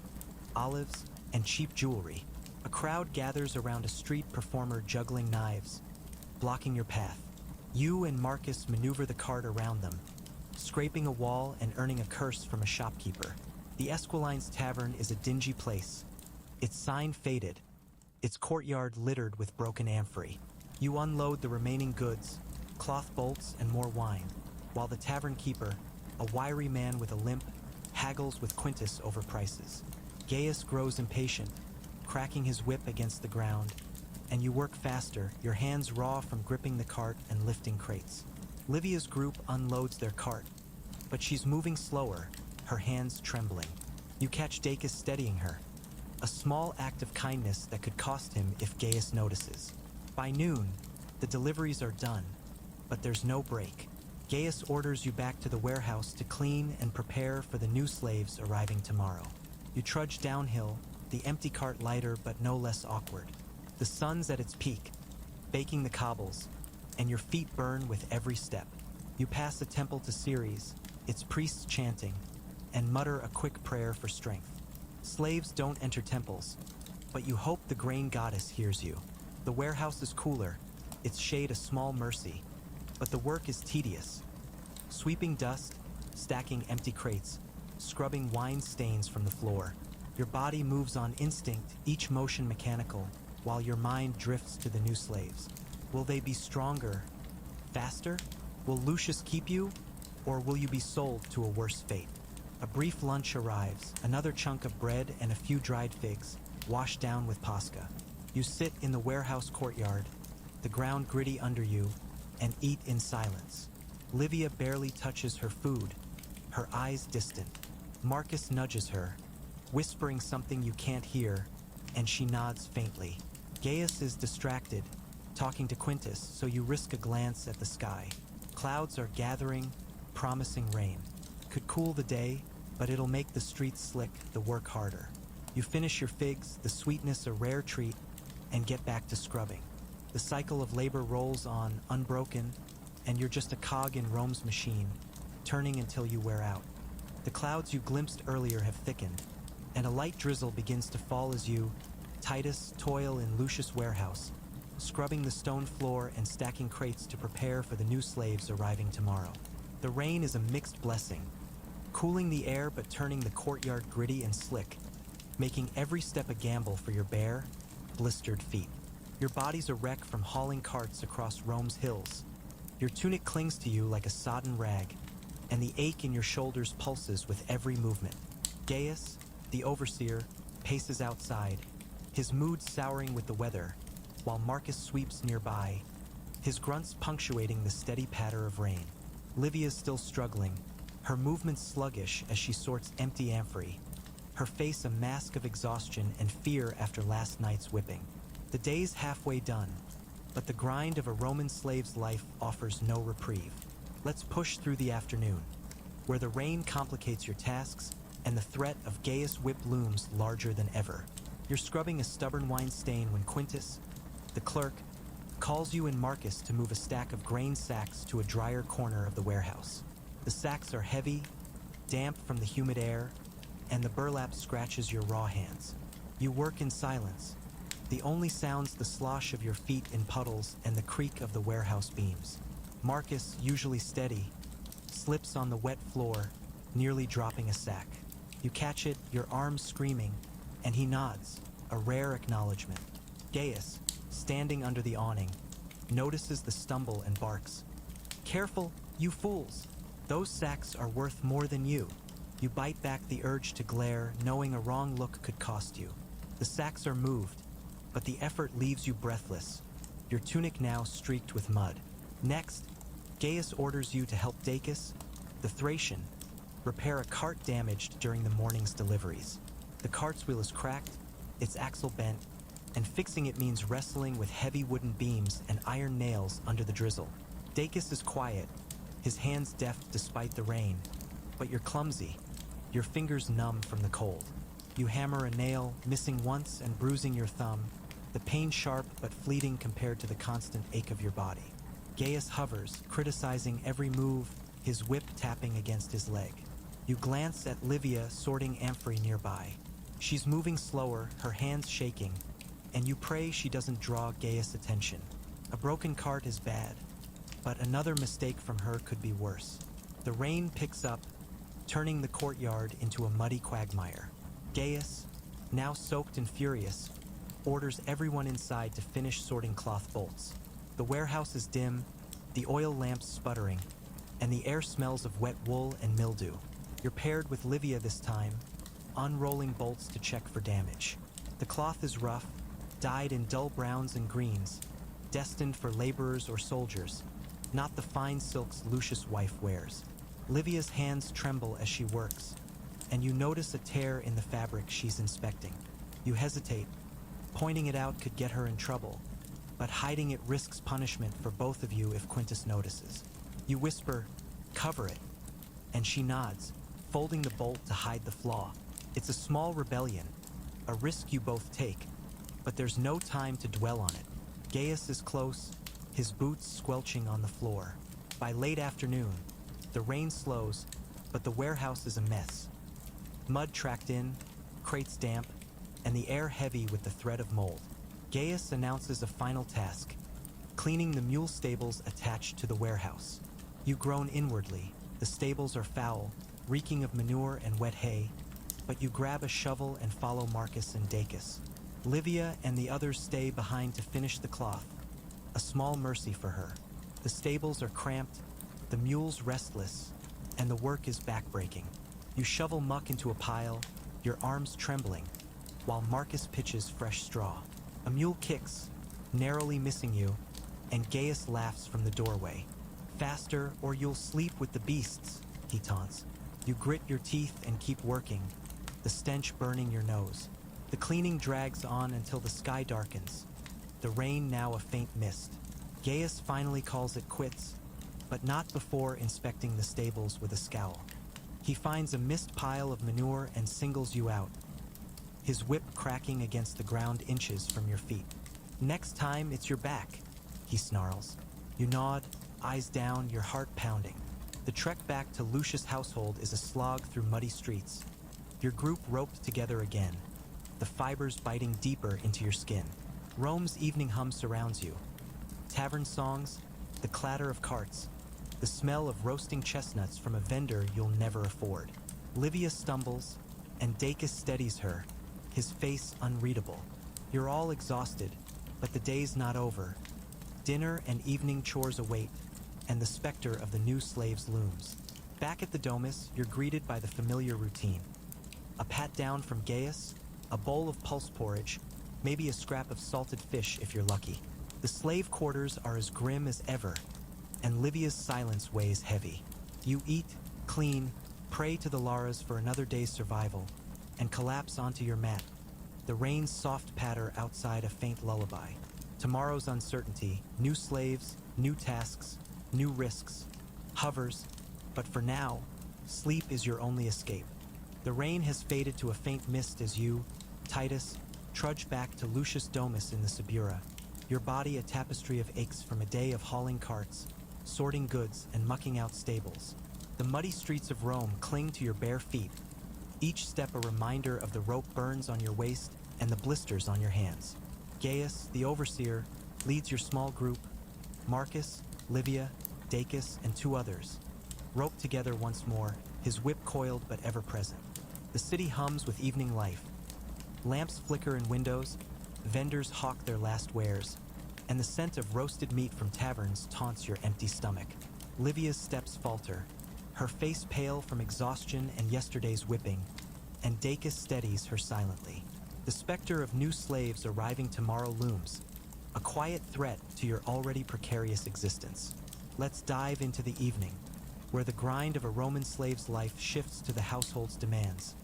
olives, and cheap jewelry. A crowd gathers around a street performer juggling knives, blocking your path. You and Marcus maneuver the cart around them, scraping a wall and earning a curse from a shopkeeper. The Esquiline's tavern is a dingy place, its sign faded, its courtyard littered with broken amphorae. You unload the remaining goods, cloth bolts and more wine, while the tavern keeper, a wiry man with a limp, haggles with Quintus over prices. Gaius grows impatient, cracking his whip against the ground, and you work faster, your hands raw from gripping the cart and lifting crates. Livia's group unloads their cart, but she's moving slower, her hands trembling. You catch Titus steadying her, a small act of kindness that could cost him if Gaius notices. By noon, the deliveries are done, but there's no break. Gaius orders you back to the warehouse to clean and prepare for the new slaves arriving tomorrow. You trudge downhill, the empty cart lighter but no less awkward. The sun's at its peak, baking the cobbles, and your feet burn with every step. You pass a temple to Ceres, its priests chanting, and mutter a quick prayer for strength. Slaves don't enter temples, but you hope the grain goddess hears you. The warehouse is cooler, its shade a small mercy, but the work is tedious. Sweeping dust, stacking empty crates, scrubbing wine stains from the floor. Your body moves on instinct, each motion mechanical, while your mind drifts to the new slaves. Will they be stronger, faster? Will Lucius keep you, or will you be sold to a worse fate? A brief lunch arrives, another chunk of bread and a few dried figs, washed down with pasca. You sit in the warehouse courtyard, the ground gritty under you, and eat in silence. Livia barely touches her food, her eyes distant. Marcus nudges her, whispering something you can't hear, and she nods faintly. Gaius is distracted, talking to Quintus, so you risk a glance at the sky. Clouds are gathering, promising rain. Could cool the day, but it'll make the streets slick, the work harder. You finish your figs, the sweetness a rare treat, and get back to scrubbing. The cycle of labor rolls on, unbroken, and you're just a cog in Rome's machine, turning until you wear out. The clouds you glimpsed earlier have thickened, and a light drizzle begins to fall as you, Titus, toil in Lucius' warehouse, scrubbing the stone floor and stacking crates to prepare for the new slaves arriving tomorrow. The rain is a mixed blessing, cooling the air but turning the courtyard gritty and slick, making every step a gamble for your bare, blistered feet. Your body's a wreck from hauling carts across Rome's hills. Your tunic clings to you like a sodden rag, and the ache in your shoulders pulses with every movement. Gaius, the overseer, paces outside, his mood souring with the weather, while Marcus sweeps nearby, his grunts punctuating the steady patter of rain. Livia's still struggling, her movements sluggish as she sorts empty amphorae, her face a mask of exhaustion and fear after last night's whipping. The day's halfway done, but the grind of a Roman slave's life offers no reprieve. Let's push through the afternoon, where the rain complicates your tasks and the threat of Gaius' whip looms larger than ever. You're scrubbing a stubborn wine stain when Quintus, the clerk, calls you and Marcus to move a stack of grain sacks to a drier corner of the warehouse. The sacks are heavy, damp from the humid air, and the burlap scratches your raw hands. You work in silence. The only sounds the slosh of your feet in puddles and the creak of the warehouse beams. Marcus, usually steady, slips on the wet floor, nearly dropping a sack. You catch it, your arms screaming, and he nods, a rare acknowledgement. Gaius, standing under the awning, notices the stumble and barks. "Careful, you fools! Those sacks are worth more than you." You bite back the urge to glare, knowing a wrong look could cost you. The sacks are moved, but the effort leaves you breathless, your tunic now streaked with mud. Next, Gaius orders you to help Titus, the Thracian, repair a cart damaged during the morning's deliveries. The cart's wheel is cracked, its axle bent, and fixing it means wrestling with heavy wooden beams and iron nails under the drizzle. Titus is quiet, his hands deft despite the rain, but you're clumsy, your fingers numb from the cold. You hammer a nail, missing once and bruising your thumb, the pain sharp but fleeting compared to the constant ache of your body. Gaius hovers, criticizing every move, his whip tapping against his leg. You glance at Livia sorting amphorae nearby. She's moving slower, her hands shaking, and you pray she doesn't draw Gaius' attention. A broken cart is bad, but another mistake from her could be worse. The rain picks up, turning the courtyard into a muddy quagmire. Gaius, now soaked and furious, orders everyone inside to finish sorting cloth bolts. The warehouse is dim, the oil lamps sputtering, and the air smells of wet wool and mildew. You're paired with Livia this time, unrolling bolts to check for damage. The cloth is rough, dyed in dull browns and greens, destined for laborers or soldiers, not the fine silks Lucius' wife wears. Livia's hands tremble as she works, and you notice a tear in the fabric she's inspecting. You hesitate. Pointing it out could get her in trouble, but hiding it risks punishment for both of you if Quintus notices. You whisper, "Cover it," and she nods, folding the bolt to hide the flaw. It's a small rebellion, a risk you both take, but there's no time to dwell on it. Gaius is close, his boots squelching on the floor. By late afternoon, the rain slows, but the warehouse is a mess. Mud tracked in, crates damp, and the air heavy with the threat of mold. Gaius announces a final task, cleaning the mule stables attached to the warehouse. You groan inwardly. The stables are foul, reeking of manure and wet hay, but you grab a shovel and follow Marcus and Titus. Livia and the others stay behind to finish the cloth, a small mercy for her. The stables are cramped, the mules restless, and the work is backbreaking. You shovel muck into a pile, your arms trembling, while Marcus pitches fresh straw. A mule kicks, narrowly missing you, and Gaius laughs from the doorway. "Faster, or you'll sleep with the beasts," he taunts. You grit your teeth and keep working, the stench burning your nose. The cleaning drags on until the sky darkens, the rain now a faint mist. Gaius finally calls it quits, but not before inspecting the stables with a scowl. He finds a mist pile of manure and singles you out, his whip cracking against the ground inches from your feet. "Next time, it's your back," he snarls. You nod, eyes down, your heart pounding. The trek back to Lucius' household is a slog through muddy streets. Your group roped together again, the fibers biting deeper into your skin. Rome's evening hum surrounds you. Tavern songs, the clatter of carts, the smell of roasting chestnuts from a vendor you'll never afford. Livia stumbles, and Titus steadies her, his face unreadable. You're all exhausted, but the day's not over. Dinner and evening chores await, and the specter of the new slaves looms. Back at the Domus, you're greeted by the familiar routine. A pat down from Gaius, a bowl of pulse porridge, maybe a scrap of salted fish if you're lucky. The slave quarters are as grim as ever, and Livia's silence weighs heavy. You eat, Clean, pray to the Laras for another day's survival, and collapse onto your mat. The rain's soft patter outside a faint lullaby. Tomorrow's uncertainty, new slaves, new tasks, new risks, hovers, but for now, sleep is your only escape. The rain has faded to a faint mist as you, Titus, trudge back to Lucius Domus in the Subura, your body a tapestry of aches from a day of hauling carts, sorting goods, and mucking out stables. The muddy streets of Rome cling to your bare feet, each step a reminder of the rope burns on your waist and the blisters on your hands. Gaius, the overseer, leads your small group, Marcus, Livia, Dacus, and 2 others, roped together once more, his whip coiled but ever present. The city hums with evening life. Lamps flicker in windows, vendors hawk their last wares, and the scent of roasted meat from taverns taunts your empty stomach. Livia's steps falter, her face pale from exhaustion and yesterday's whipping, and Dacus steadies her silently. The specter of new slaves arriving tomorrow looms, a quiet threat to your already precarious existence. Let's dive into the evening, where the grind of a Roman slave's life shifts to the household's demands,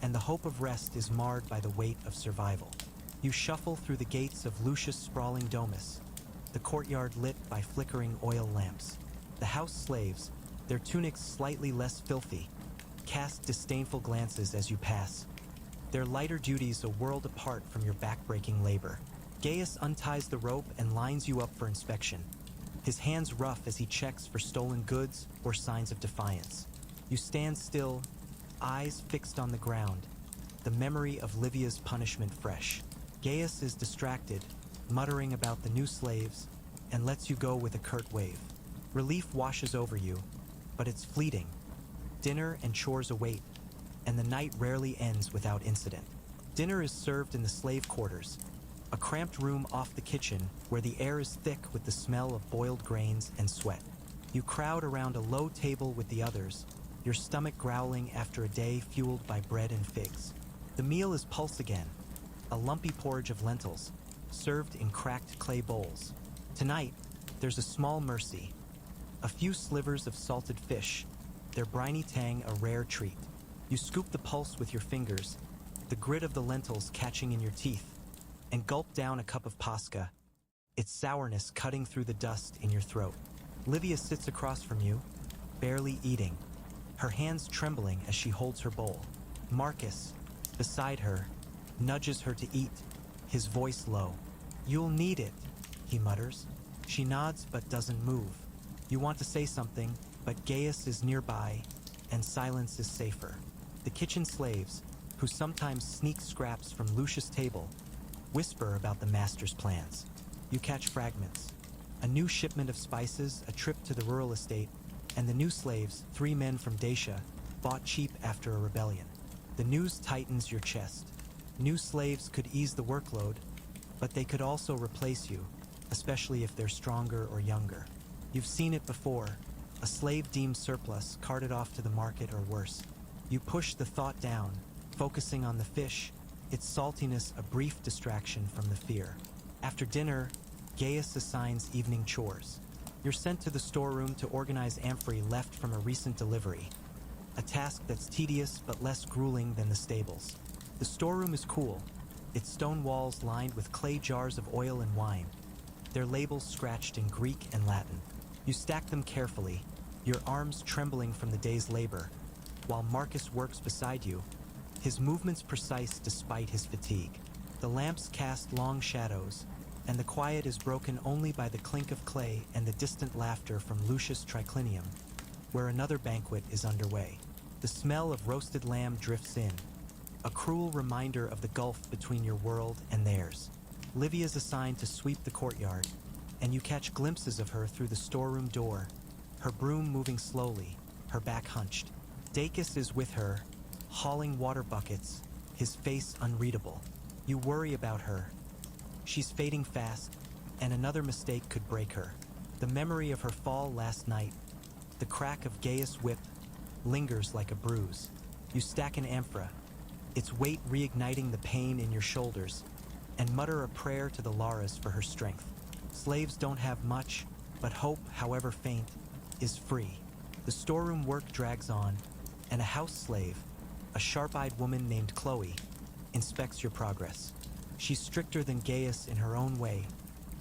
and the hope of rest is marred by the weight of survival. You shuffle through the gates of Lucius' sprawling domus, the courtyard lit by flickering oil lamps. The house slaves, their tunics slightly less filthy, cast disdainful glances as you pass, their lighter duties a world apart from your back-breaking labor. Gaius unties the rope and lines you up for inspection, his hands rough as he checks for stolen goods or signs of defiance. You stand still, eyes fixed on the ground, the memory of Livia's punishment fresh. Gaius is distracted, muttering about the new slaves, and lets you go with a curt wave. Relief washes over you, but it's fleeting. Dinner and chores await, and the night rarely ends without incident. Dinner is served in the slave quarters, a cramped room off the kitchen where the air is thick with the smell of boiled grains and sweat. You crowd around a low table with the others, your stomach growling after a day fueled by bread and figs. The meal is pulse again, a lumpy porridge of lentils, served in cracked clay bowls. Tonight, there's a small mercy, a few slivers of salted fish, their briny tang a rare treat. You scoop the pulse with your fingers, the grit of the lentils catching in your teeth, and gulp down a cup of pasca, its sourness cutting through the dust in your throat. Livia sits across from you, barely eating, her hands trembling as she holds her bowl. Marcus, beside her, nudges her to eat, his voice low. "You'll need it," he mutters. She nods but doesn't move. You want to say something, but Gaius is nearby, and silence is safer. The kitchen slaves, who sometimes sneak scraps from Lucius' table, whisper about the master's plans. You catch fragments. A new shipment of spices, a trip to the rural estate, and the new slaves, 3 men from Dacia, bought cheap after a rebellion. The news tightens your chest. New slaves could ease the workload, but they could also replace you, especially if they're stronger or younger. You've seen it before, a slave deemed surplus carted off to the market or worse. You push the thought down, focusing on the fish, its saltiness a brief distraction from the fear. After dinner, Gaius assigns evening chores. You're sent to the storeroom to organize amphorae left from a recent delivery, a task that's tedious but less grueling than the stables. The storeroom is cool, its stone walls lined with clay jars of oil and wine, their labels scratched in Greek and Latin. You stack them carefully, your arms trembling from the day's labor, while Marcus works beside you, his movements precise despite his fatigue. The lamps cast long shadows, and the quiet is broken only by the clink of clay and the distant laughter from Lucius' triclinium, where another banquet is underway. The smell of roasted lamb drifts in, a cruel reminder of the gulf between your world and theirs. Livia's assigned to sweep the courtyard, and you catch glimpses of her through the storeroom door, her broom moving slowly, her back hunched. Dacus is with her, hauling water buckets, his face unreadable. You worry about her. She's fading fast, and another mistake could break her. The memory of her fall last night, the crack of Gaius' whip, lingers like a bruise. You stack an amphora, its weight reigniting the pain in your shoulders, and mutter a prayer to the Laras for her strength. Slaves don't have much, but hope, however faint, is free. The storeroom work drags on, and a house slave, a sharp-eyed woman named Chloe, inspects your progress. She's stricter than Gaius in her own way,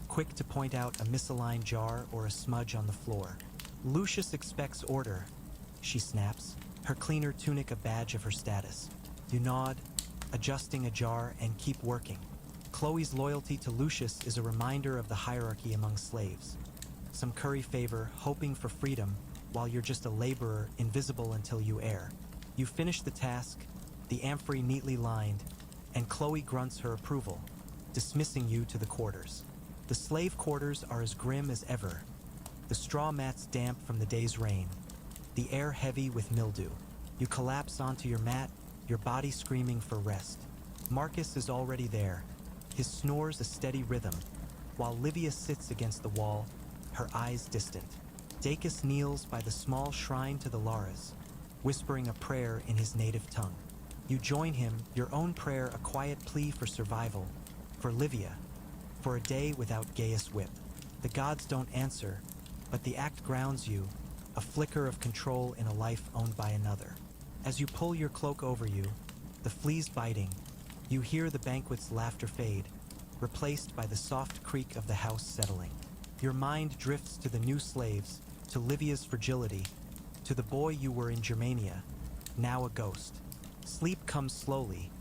quick to point out a misaligned jar or a smudge on the floor. Lucius expects order, she snaps, her cleaner tunic a badge of her status. You nod, adjusting a jar, and keep working. Chloe's loyalty to Lucius is a reminder of the hierarchy among slaves. Some curry favor, hoping for freedom, while you're just a laborer, invisible until you err. You finish the task, the amphory neatly lined, and Chloe grunts her approval, dismissing you to the quarters. The slave quarters are as grim as ever, the straw mats damp from the day's rain, the air heavy with mildew. You collapse onto your mat, your body screaming for rest. Marcus is already there, his snores a steady rhythm, while Livia sits against the wall, her eyes distant. Titus kneels by the small shrine to the Laras, whispering a prayer in his native tongue. You join him, your own prayer a quiet plea for survival, for Livia, for a day without Gaius' whip. The gods don't answer, but the act grounds you, a flicker of control in a life owned by another. As you pull your cloak over you, the fleas biting, you hear the banquet's laughter fade, replaced by the soft creak of the house settling. Your mind drifts to the new slaves, to Livia's fragility, to the boy you were in Germania, now a ghost. Sleep comes slowly,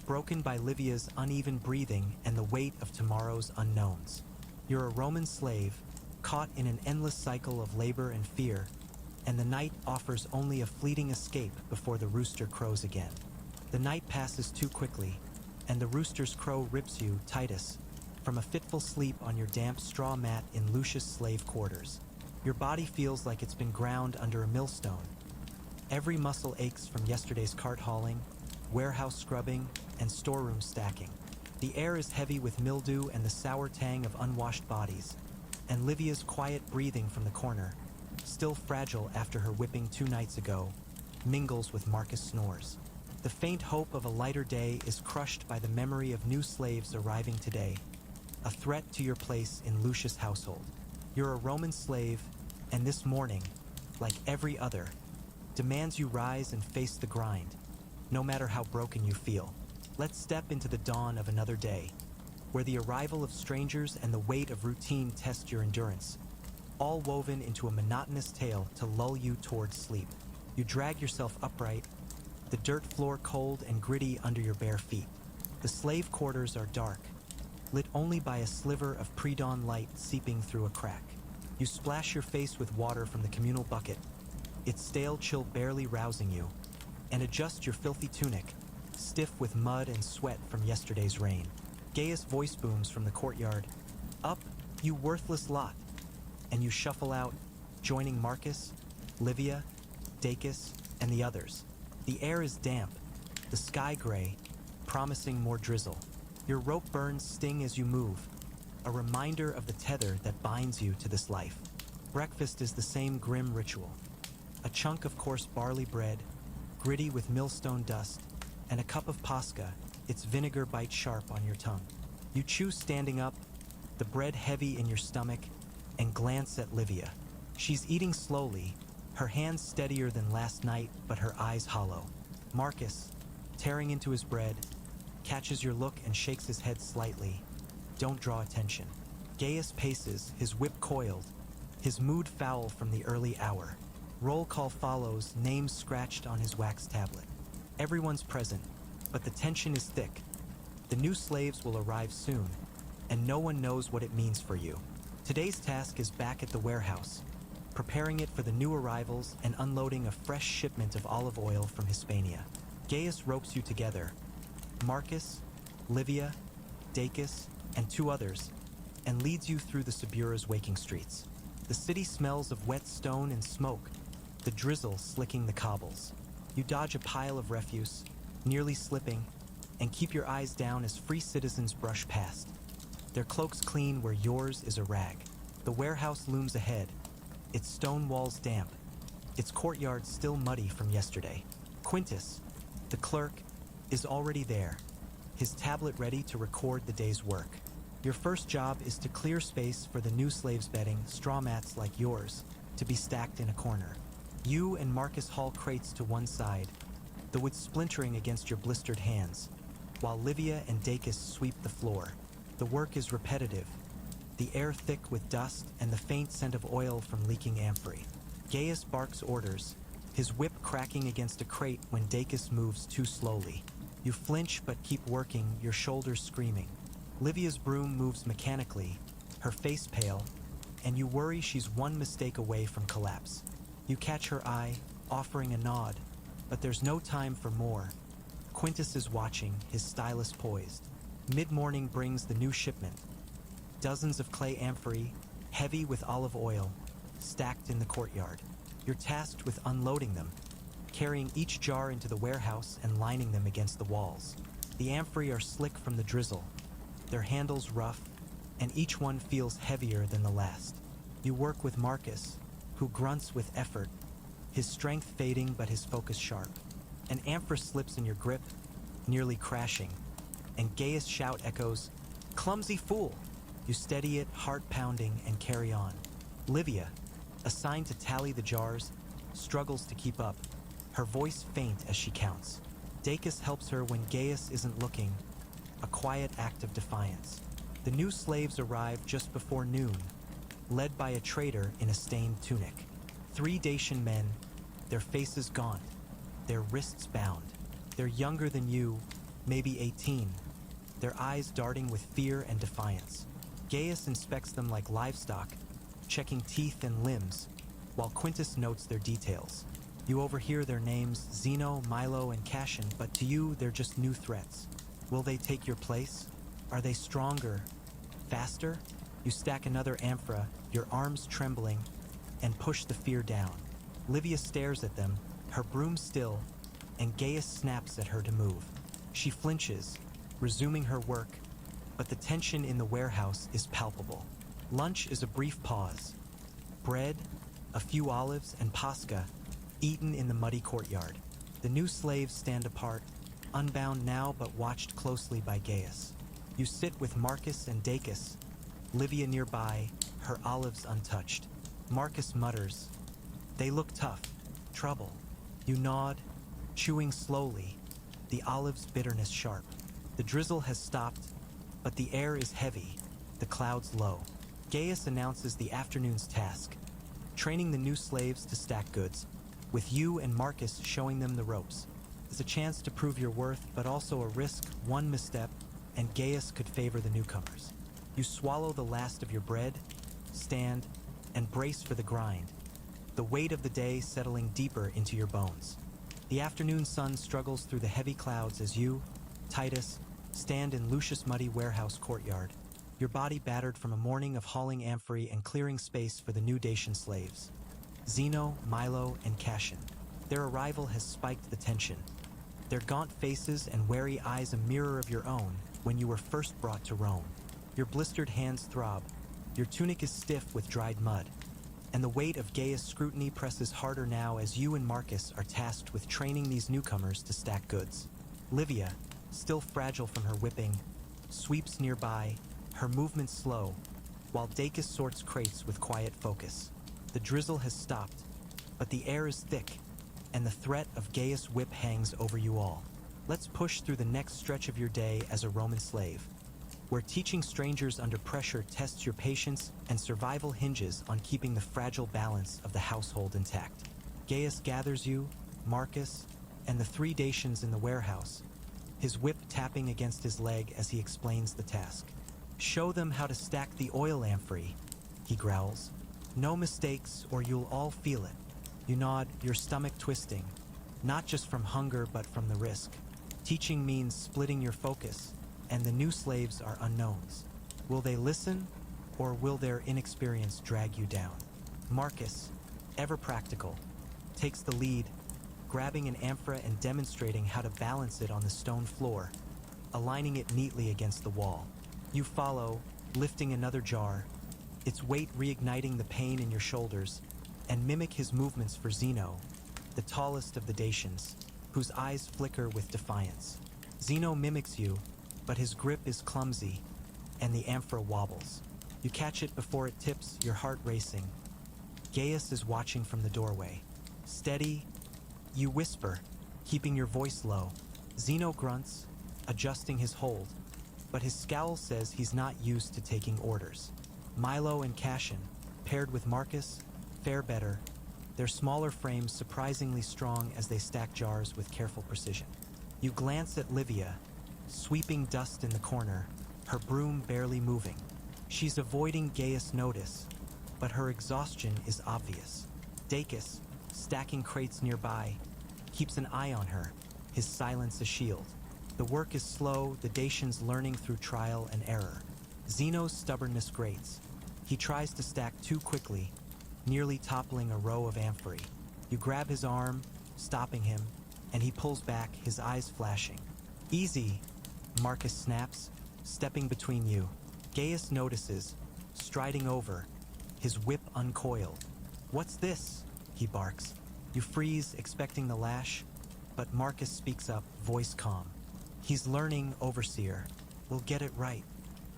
broken by Livia's uneven breathing and the weight of tomorrow's unknowns. You're a Roman slave, caught in an endless cycle of labor and fear, and the night offers only a fleeting escape before the rooster crows again. The night passes too quickly, and the rooster's crow rips you, Titus, from a fitful sleep on your damp straw mat in Lucius' slave quarters. Your body feels like it's been ground under a millstone. Every muscle aches from yesterday's cart hauling, warehouse scrubbing, and storeroom stacking. The air is heavy with mildew and the sour tang of unwashed bodies, and Livia's quiet breathing from the corner, still fragile after her whipping 2 nights ago, mingles with Marcus' snores. The faint hope of a lighter day is crushed by the memory of new slaves arriving today, a threat to your place in Lucius' household. You're a Roman slave, and this morning, like every other, demands you rise and face the grind, no matter how broken you feel. Let's step into the dawn of another day, where the arrival of strangers and the weight of routine test your endurance, all woven into a monotonous tale to lull you towards sleep. You drag yourself upright, the dirt floor cold and gritty under your bare feet. The slave quarters are dark, lit only by a sliver of pre-dawn light seeping through a crack. You splash your face with water from the communal bucket, its stale chill barely rousing you, and adjust your filthy tunic, stiff with mud and sweat from yesterday's rain. Gaius' voice booms from the courtyard. Up, you worthless lot! And you shuffle out, joining Marcus, Livia, Titus, and the others. The air is damp, the sky gray, promising more drizzle. Your rope burns sting as you move, a reminder of the tether that binds you to this life. Breakfast is the same grim ritual. A chunk of coarse barley bread, gritty with millstone dust, and a cup of pasca, its vinegar bite sharp on your tongue. You choose standing up, the bread heavy in your stomach, and glance at Livia. She's eating slowly, her hands steadier than last night, but her eyes hollow. Marcus, tearing into his bread, catches your look and shakes his head slightly. Don't draw attention. Gaius paces, his whip coiled, his mood foul from the early hour. Roll call follows, names scratched on his wax tablet. Everyone's present, but the tension is thick. The new slaves will arrive soon, and no one knows what it means for you. Today's task is back at the warehouse, preparing it for the new arrivals and unloading a fresh shipment of olive oil from Hispania. Gaius ropes you together, Marcus, Livia, Titus, and 2 others, and leads you through the Subura's waking streets. The city smells of wet stone and smoke, the drizzle slicking the cobbles. You dodge a pile of refuse, nearly slipping, and keep your eyes down as free citizens brush past, their cloaks clean where yours is a rag. The warehouse looms ahead, its stone walls damp, its courtyard still muddy from yesterday. Quintus, the clerk, is already there, his tablet ready to record the day's work. Your first job is to clear space for the new slaves' bedding, straw mats like yours, to be stacked in a corner. You and Marcus haul crates to one side, the wood splintering against your blistered hands, while Livia and Dacus sweep the floor. The work is repetitive, the air thick with dust and the faint scent of oil from leaking amphory. Gaius barks orders, his whip cracking against a crate when Dacus moves too slowly. You flinch but keep working, your shoulders screaming. Livia's broom moves mechanically, her face pale, and you worry she's one mistake away from collapse. You catch her eye, offering a nod, but there's no time for more. Quintus is watching, his stylus poised. Mid-morning brings the new shipment. Dozens of clay amphory, heavy with olive oil, stacked in the courtyard. You're tasked with unloading them, carrying each jar into the warehouse and lining them against the walls. The amphory are slick from the drizzle, their handles rough, and each one feels heavier than the last. You work with Marcus, who grunts with effort, his strength fading but his focus sharp. An amphora slips in your grip, nearly crashing, and Gaius' shout echoes, "Clumsy fool!" You steady it, heart pounding, and carry on. Livia, assigned to tally the jars, struggles to keep up, her voice faint as she counts. Dacus helps her when Gaius isn't looking, a quiet act of defiance. The new slaves arrive just before noon, led by a trader in a stained tunic. 3 Dacian men, their faces gaunt, their wrists bound. They're younger than you, maybe 18, their eyes darting with fear and defiance. Gaius inspects them like livestock, checking teeth and limbs, while Quintus notes their details. You overhear their names, Zeno, Milo, and Cassian, but to you, they're just new threats. Will they take your place? Are they stronger? Faster? You stack another amphora, your arms trembling, and push the fear down. Livia stares at them, her broom still, and Gaius snaps at her to move. She flinches, resuming her work, but the tension in the warehouse is palpable. Lunch is a brief pause. Bread, a few olives, and pasca, eaten in the muddy courtyard. The new slaves stand apart, unbound now but watched closely by Gaius. You sit with Marcus and Dacus, Livia nearby, her olives untouched. Marcus mutters, "They look tough. Trouble." You nod, chewing slowly, the olive's bitterness sharp. The drizzle has stopped, but the air is heavy, the clouds low. Gaius announces the afternoon's task, training the new slaves to stack goods, with you and Marcus showing them the ropes. It's a chance to prove your worth, but also a risk, one misstep, and Gaius could favor the newcomers. You swallow the last of your bread, stand, and brace for the grind, the weight of the day settling deeper into your bones. The afternoon sun struggles through the heavy clouds as you, Titus, stand in Lucius' muddy warehouse courtyard, your body battered from a morning of hauling amphory and clearing space for the new Dacian slaves. Zeno, Milo, and Cassian. Their arrival has spiked the tension, their gaunt faces and wary eyes a mirror of your own when you were first brought to Rome. Your blistered hands throb, your tunic is stiff with dried mud, and the weight of Gaius' scrutiny presses harder now as you and Marcus are tasked with training these newcomers to stack goods. Livia, still fragile from her whipping, sweeps nearby, her movements slow, while Dacus sorts crates with quiet focus. The drizzle has stopped, but the air is thick, and the threat of Gaius' whip hangs over you all. Let's push through the next stretch of your day as a Roman slave, where teaching strangers under pressure tests your patience and survival hinges on keeping the fragile balance of the household intact. Gaius gathers you, Marcus, and the 3 Dacians in the warehouse, his whip tapping against his leg as he explains the task. "Show them how to stack the oil amphory," he growls. "No mistakes or you'll all feel it." You nod, your stomach twisting, not just from hunger but from the risk. Teaching means splitting your focus, and the new slaves are unknowns. Will they listen, or will their inexperience drag you down? Marcus, ever practical, takes the lead, grabbing an amphora and demonstrating how to balance it on the stone floor, aligning it neatly against the wall. You follow, lifting another jar, its weight reigniting the pain in your shoulders, and mimic his movements for Zeno, the tallest of the Dacians, whose eyes flicker with defiance. Zeno mimics you, but his grip is clumsy, and the amphora wobbles. You catch it before it tips, your heart racing. Gaius is watching from the doorway, Steady, you whisper, keeping your voice low. Zeno grunts, adjusting his hold, but his scowl says he's not used to taking orders. Milo and Cashin, paired with Marcus, fare better, their smaller frames surprisingly strong as they stack jars with careful precision. You glance at Livia, sweeping dust in the corner, her broom barely moving. She's avoiding Gaius' notice, but her exhaustion is obvious. Dacus, stacking crates nearby, keeps an eye on her, his silence a shield. The work is slow, the Dacian's learning through trial and error. Zeno's stubbornness grates. He tries to stack too quickly, nearly toppling a row of amphorae. You grab his arm, stopping him, and he pulls back, his eyes flashing. Easy, Marcus snaps, stepping between you. Gaius notices, striding over, his whip uncoiled. What's this? He barks. You freeze, expecting the lash, but Marcus speaks up, voice calm. He's learning, Overseer. We'll get it right.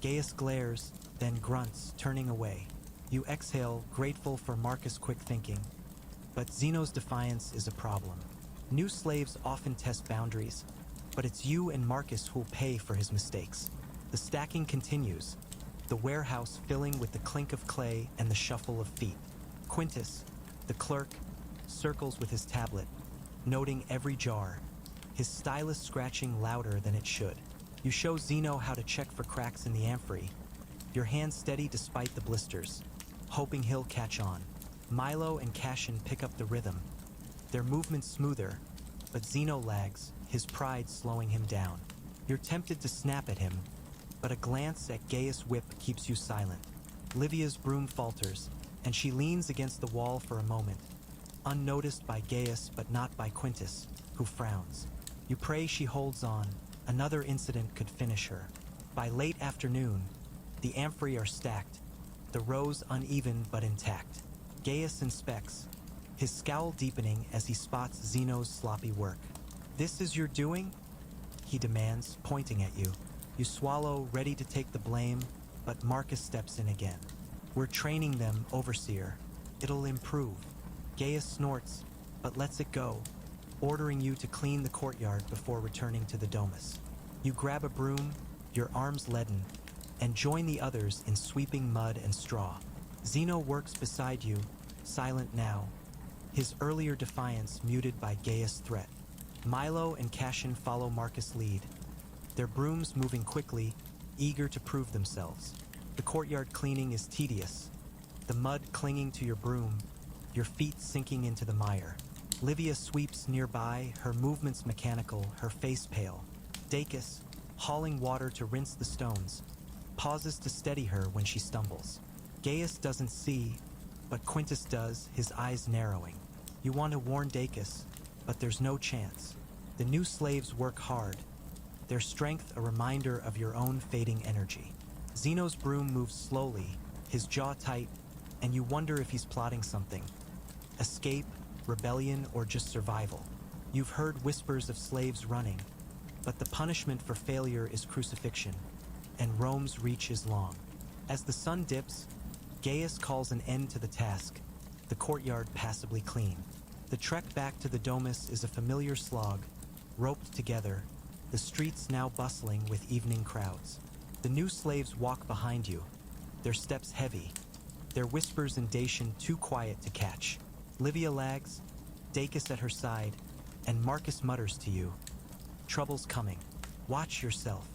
Gaius glares, then grunts, turning away. You exhale, grateful for Marcus' quick thinking. But Zeno's defiance is a problem. New slaves often test boundaries, but it's you and Marcus who'll pay for his mistakes. The stacking continues, the warehouse filling with the clink of clay and the shuffle of feet. Quintus, the clerk, circles with his tablet, noting every jar, his stylus scratching louder than it should. You show Zeno how to check for cracks in the amphorae, your hand steady despite the blisters, hoping he'll catch on. Milo and Cashin pick up the rhythm, their movements smoother, but Zeno lags, his pride slowing him down. You're tempted to snap at him, but a glance at Gaius' whip keeps you silent. Livia's broom falters, and she leans against the wall for a moment, unnoticed by Gaius but not by Quintus, who frowns. You pray she holds on. Another incident could finish her. By late afternoon, the amphorae are stacked, the rows uneven but intact. Gaius inspects, his scowl deepening as he spots Zeno's sloppy work. "This is your doing?" he demands, pointing at you. You swallow, ready to take the blame, but Marcus steps in again. "We're training them, Overseer. It'll improve." Gaius snorts, but lets it go, ordering you to clean the courtyard before returning to the domus. You grab a broom, your arms leaden, and join the others in sweeping mud and straw. Zeno works beside you, silent now, his earlier defiance muted by Gaius' threat. Milo and Cashin follow Marcus' lead, their brooms moving quickly, eager to prove themselves. The courtyard cleaning is tedious, the mud clinging to your broom, your feet sinking into the mire. Livia sweeps nearby, her movements mechanical, her face pale. Dacus, hauling water to rinse the stones, pauses to steady her when she stumbles. Gaius doesn't see, but Quintus does, his eyes narrowing. You want to warn Dacus, but there's no chance. The new slaves work hard, their strength a reminder of your own fading energy. Zeno's broom moves slowly, his jaw tight, and you wonder if he's plotting something. Escape, rebellion, or just survival. You've heard whispers of slaves running, but the punishment for failure is crucifixion, and Rome's reach is long. As the sun dips, Gaius calls an end to the task, the courtyard passably clean. The trek back to the domus is a familiar slog, roped together, the streets now bustling with evening crowds. The new slaves walk behind you, their steps heavy, their whispers in Dacian too quiet to catch. Livia lags, Dacus at her side, and Marcus mutters to you, "Trouble's coming. Watch yourself."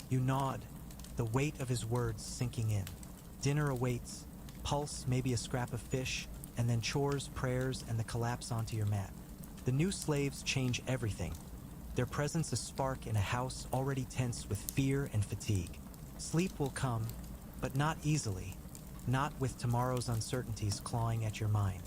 You nod, the weight of his words sinking in. Dinner awaits, pulse, maybe a scrap of fish, and then chores, prayers, and the collapse onto your mat. The new slaves change everything, their presence a spark in a house already tense with fear and fatigue. Sleep will come, but not easily, not with tomorrow's uncertainties clawing at your mind.